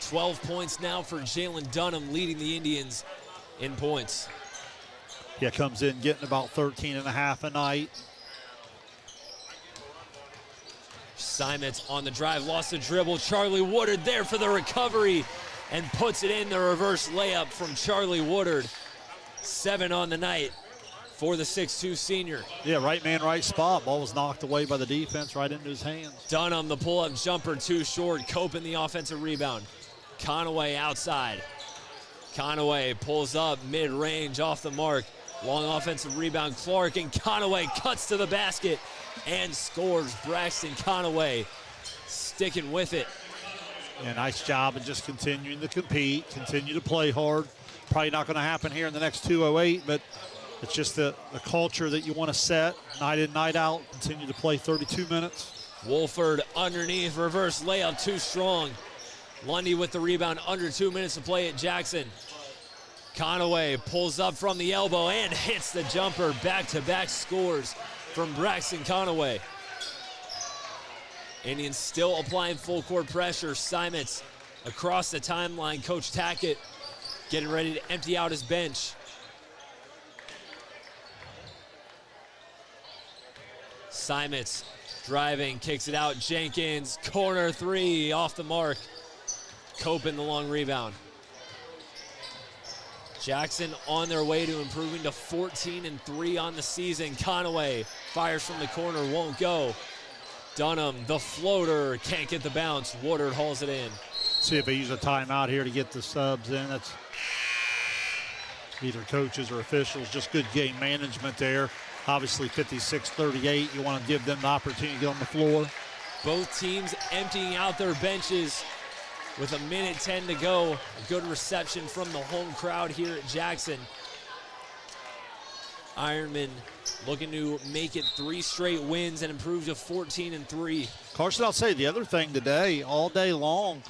12 points now for Jalen Dunham, leading the Indians in points. Yeah, comes in getting about 13 and a half a night. Simons on the drive, lost the dribble. Charlie Woodard there for the recovery and puts it in. The reverse layup from Charlie Woodard. 7 on the night for the 6'2 senior. Yeah, right man, right spot. Ball was knocked away by the defense right into his hands. Dunham, the pull-up jumper, too short. Cope in the offensive rebound. Conaway outside. Conaway pulls up mid-range off the mark. Long offensive rebound, Clark, and Conaway cuts to the basket and scores. Braxton Conaway sticking with it. Yeah, nice job of just continuing to compete, continue to play hard. Probably not going to happen here in the next 2:08, but it's just the culture that you want to set night in, night out. Continue to play 32 minutes. Wolford underneath, reverse layup, too strong. Lundy with the rebound, under 2 minutes to play at Jackson. Conaway pulls up from the elbow and hits the jumper. Back-to-back scores from Braxton Conaway. Indians still applying full court pressure. Simons across the timeline. Coach Tackett getting ready to empty out his bench. Simons driving, kicks it out. Jenkins, corner 3, off the mark. Cope in the long rebound. Jackson on their way to improving to 14-3 on the season. Conaway fires from the corner, won't go. Dunham, the floater, can't get the bounce. Woodard hauls it in. See if they use a timeout here to get the subs in. That's either coaches or officials. Just good game management there. Obviously 56-38. You want to give them the opportunity to get on the floor. Both teams emptying out their benches with 1:10 to go. A good reception from the home crowd here at Jackson. Ironmen looking to make it 3 straight wins and improve to 14-3. Carson, I'll say the other thing today, all day long,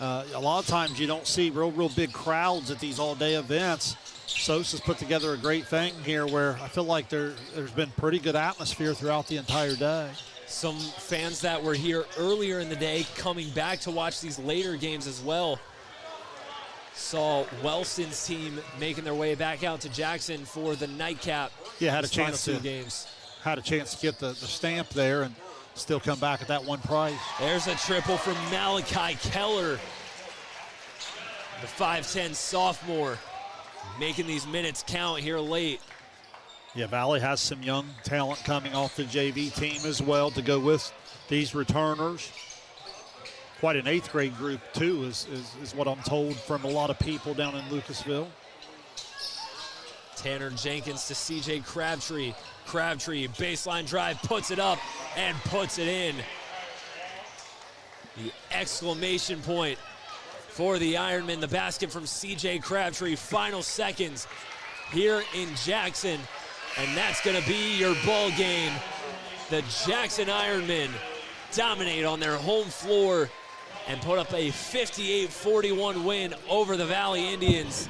a lot of times you don't see real big crowds at these all-day events. SOSA's put together a great thing here where I feel like there's been pretty good atmosphere throughout the entire day. Some fans that were here earlier in the day coming back to watch these later games as well. Saw Wellston's team making their way back out to Jackson for the nightcap. Yeah, had a chance to games. Had a chance to get the stamp there and still come back at that one price. There's a triple from Malachi Keller, the 5'10 sophomore, making these minutes count here late. Yeah, Valley has some young talent coming off the JV team as well to go with these returners. Quite an 8th grade group too is what I'm told from a lot of people down in Lucasville. Tanner Jenkins to CJ Crabtree. Crabtree, baseline drive, puts it up and puts it in. The exclamation point for the Ironmen. The basket from CJ Crabtree. Final seconds here in Jackson. And that's going to be your ball game. The Jackson Ironmen dominate on their home floor and put up a 58-41 win over the Valley Indians.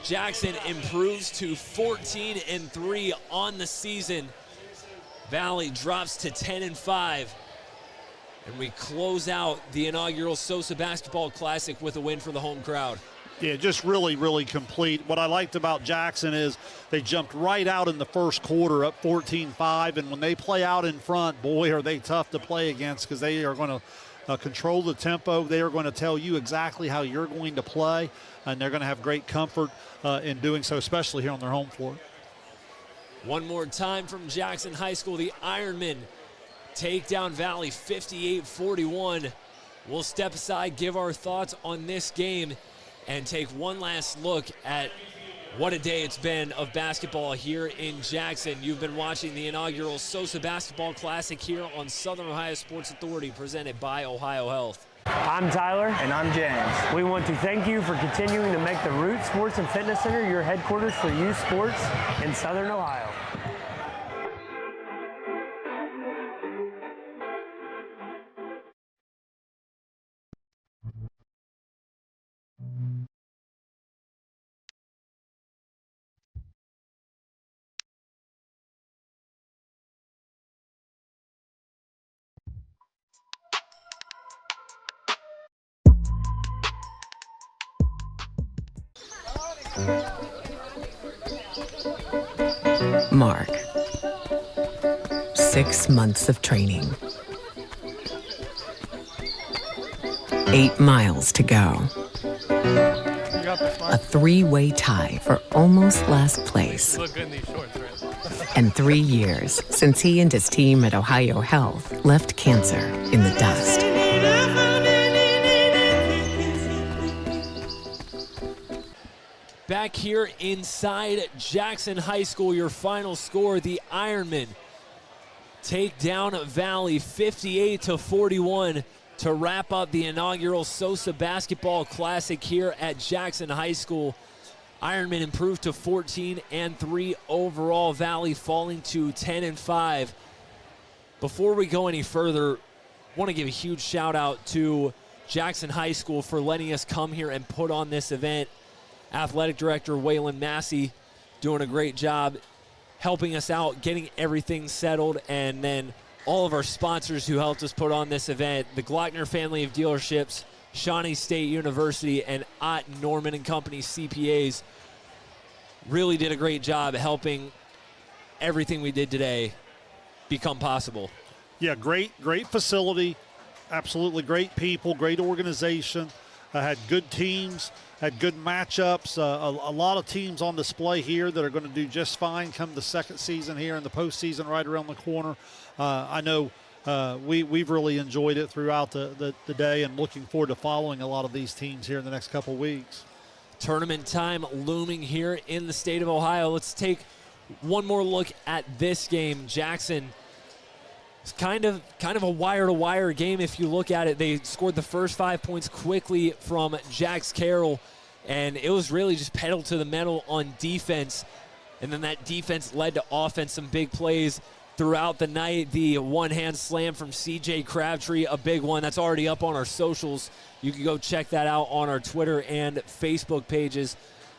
Jackson improves to 14-3 on the season. Valley drops to 10-5. And we close out the inaugural SOSA Basketball Classic with a win for the home crowd. Yeah, just really complete. What I liked about Jackson is they jumped right out in the first quarter up 14-5, and when they play out in front, boy, are they tough to play against because they are going to control the tempo. They are going to tell you exactly how you're going to play, and they're going to have great comfort in doing so, especially here on their home floor. One more time from Jackson High School, the Ironmen take down Valley 58-41. We'll step aside, give our thoughts on this game, and take one last look at what a day it's been of basketball here in Jackson. You've been watching the inaugural SOSA Basketball Classic here on Southern Ohio Sports Authority, presented by Ohio Health. I'm Tyler. And I'm James. We want to thank you for continuing to make the Root Sports and Fitness Center your headquarters for youth sports in Southern Ohio. Mark. 6 months of training. 8 miles to go. A 3-way tie for almost last place. Look good in these shorts, right? And 3 years since he and his team at Ohio Health left cancer in the dust. Back here inside Jackson High School, your final score, the Ironmen take down Valley 58-41 to wrap up the inaugural SOSA Basketball Classic here at Jackson High School. Ironmen improved to 14-3 overall, Valley falling to 10-5. Before we go any further, I want to give a huge shout out to Jackson High School for letting us come here and put on this event. Athletic Director Waylon Massey doing a great job helping us out, getting everything settled, and then all of our sponsors who helped us put on this event, the Glockner family of dealerships, Shawnee State University, and Ott Norman & Company CPAs really did a great job helping everything we did today become possible. Yeah, great facility, absolutely great people, great organization, had good teams, had good matchups, a lot of teams on display here that are going to do just fine come the second season here and the postseason right around the corner. I know we've really enjoyed it throughout the day and looking forward to following a lot of these teams here in the next couple of weeks. Tournament time looming here in the state of Ohio. Let's take one more look at this game. Jackson, it's kind of a wire-to-wire game if you look at it. They scored the first 5 points quickly from Jax Carroll, and it was really just pedal to the metal on defense. And then that defense led to offense, some big plays throughout the night. The one-hand slam from C.J. Crabtree, a big one. That's already up on our socials. You can go check that out on our Twitter and Facebook pages.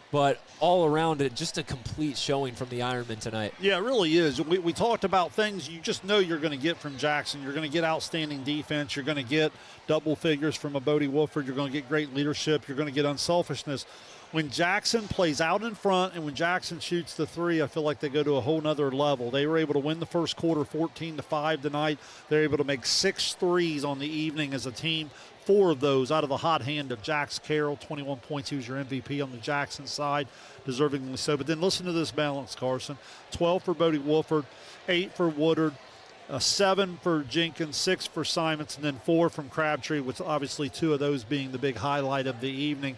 But all around it, just a complete showing from the Ironmen tonight. Yeah, it really is. We talked about things you just know you're going to get from Jackson. You're going to get outstanding defense. You're going to get double figures from a Bodie Wolford. You're going to get great leadership. You're going to get unselfishness. When Jackson plays out in front and when Jackson shoots the three, I feel like they go to a whole nother level. They were able to win the first quarter 14-5 tonight. They're able to make 6 threes on the evening as a team. 4 of those out of the hot hand of Jax Carroll, 21 points. He was your MVP on the Jackson side, deservingly so. But then listen to this balance, Carson. 12 for Bodie Wolford, 8 for Woodard, 7 for Jenkins, 6 for Simons, and then 4 from Crabtree, with obviously 2 of those being the big highlight of the evening.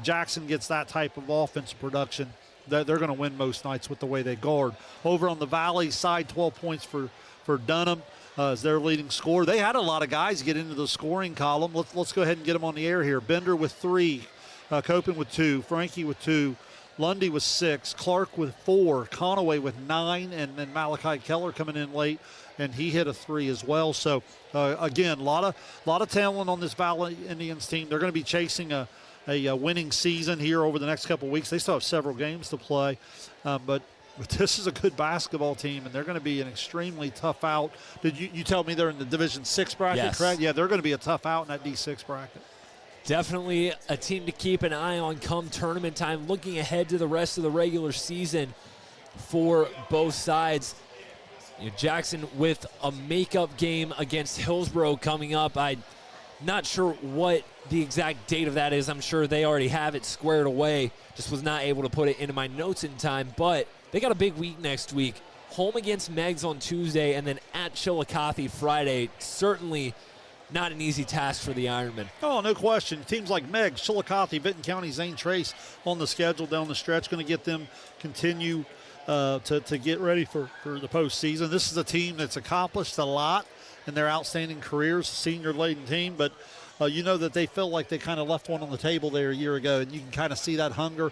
Jackson gets that type of offensive production. They're going to win most nights with the way they guard. Over on the Valley side, 12 points for Dunham. As their leading scorer. They had a lot of guys get into the scoring column. Let's go ahead and get them on the air here. Bender with 3, Copen with 2, Frankie with 2, Lundy with 6, Clark with 4, Conaway with 9, and then Malachi Keller coming in late, and he hit a 3 as well. So again, a lot of talent on this Valley Indians team. They're going to be chasing a winning season here over the next couple of weeks. They still have several games to play, but this is a good basketball team, and they're going to be an extremely tough out. Did you tell me they're in the Division 6 bracket, yes. Correct? Yeah, they're going to be a tough out in that D6 bracket. Definitely a team to keep an eye on come tournament time. Looking ahead to the rest of the regular season for both sides. Jackson with a makeup game against Hillsborough coming up. I'm not sure what the exact date of that is. I'm sure they already have it squared away. Just was not able to put it into my notes in time, but they got a big week next week. Home against Meggs on Tuesday and then at Chillicothe Friday. Certainly not an easy task for the Ironmen. Oh, no question. Teams like Meggs, Chillicothe, Benton County, Zane Trace on the schedule down the stretch, going to get them continue to get ready for the postseason. This is a team that's accomplished a lot in their outstanding careers, senior-laden team, but you know that they feel like they kind of left one on the table there a year ago, and you can kind of see that hunger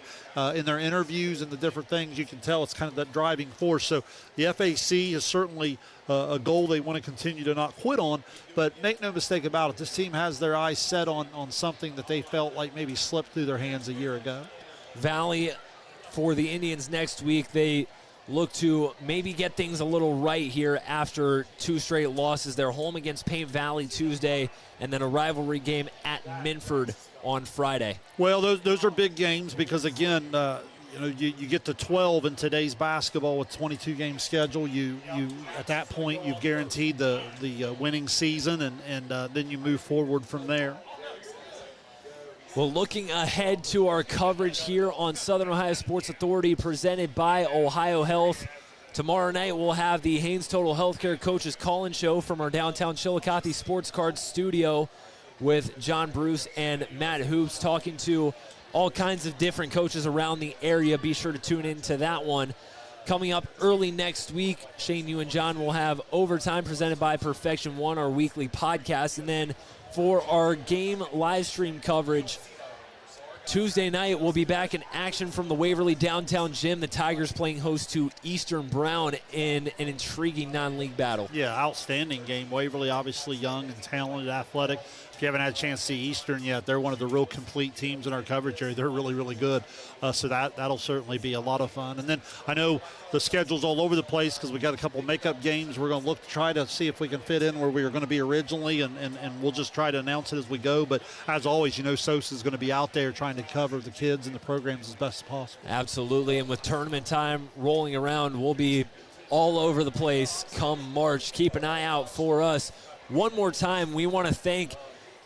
in their interviews and the different things. You can tell it's kind of that driving force. So the FAC is certainly a goal they want to continue to not quit on, but make no mistake about it, this team has their eyes set on something that they felt like maybe slipped through their hands a year ago. Valley for the Indians next week, they look to maybe get things a little right here after 2 straight losses. They're home against Paint Valley Tuesday, and then a rivalry game at Minford on Friday. Well, those are big games because, again, you get to 12 in today's basketball with 22-game schedule. You at that point, you've guaranteed the winning season, and then you move forward from there. Well, looking ahead to our coverage here on Southern Ohio Sports Authority presented by Ohio Health. Tomorrow night we'll have the Haynes Total Healthcare Coaches Call-In Show from our downtown Chillicothe Sports Card studio with John Bruce and Matt Hoops talking to all kinds of different coaches around the area. Be sure to tune in to that one. Coming up early next week, Shane, you and John will have Overtime presented by Perfection One, our weekly podcast. And then for our game live stream coverage, Tuesday night, we'll be back in action from the Waverly Downtown Gym. The Tigers playing host to Eastern Brown in an intriguing non-league battle. Yeah, outstanding game. Waverly obviously young and talented, athletic. If you haven't had a chance to see Eastern yet, they're one of the real complete teams in our coverage area. They're really, really good. So that'll certainly be a lot of fun. And then I know the schedule's all over the place because we got a couple makeup games. We're going to look to try to see if we can fit in where we were going to be originally, and we'll just try to announce it as we go. But as always, SOSA is going to be out there trying to cover the kids and the programs as best as possible. Absolutely. And with tournament time rolling around, we'll be all over the place come March. Keep an eye out for us. One more time, we want to thank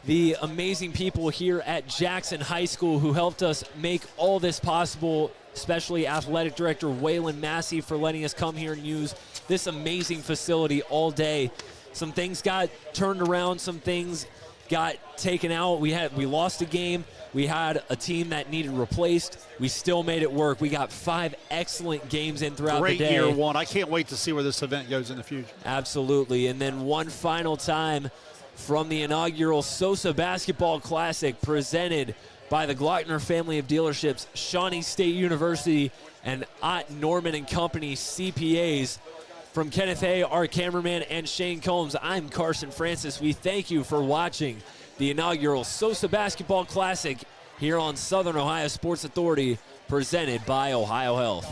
the amazing people here at Jackson High School who helped us make all this possible, especially Athletic Director Waylon Massey for letting us come here and use this amazing facility all day. Some things got turned around, some things got taken out. We lost a game. We had a team that needed replaced. We still made it work. We got 5 excellent games in throughout the day. Great year one. I can't wait to see where this event goes in the future. Absolutely. And then one final time from the inaugural SOSA Basketball Classic presented by the Glockner family of dealerships, Shawnee State University, and Ott Norman and Company CPAs. From Kenneth Hay, our cameraman, and Shane Combs, I'm Carson Francis. We thank you for watching the inaugural SOSA Basketball Classic here on Southern Ohio Sports Authority, presented by Ohio Health.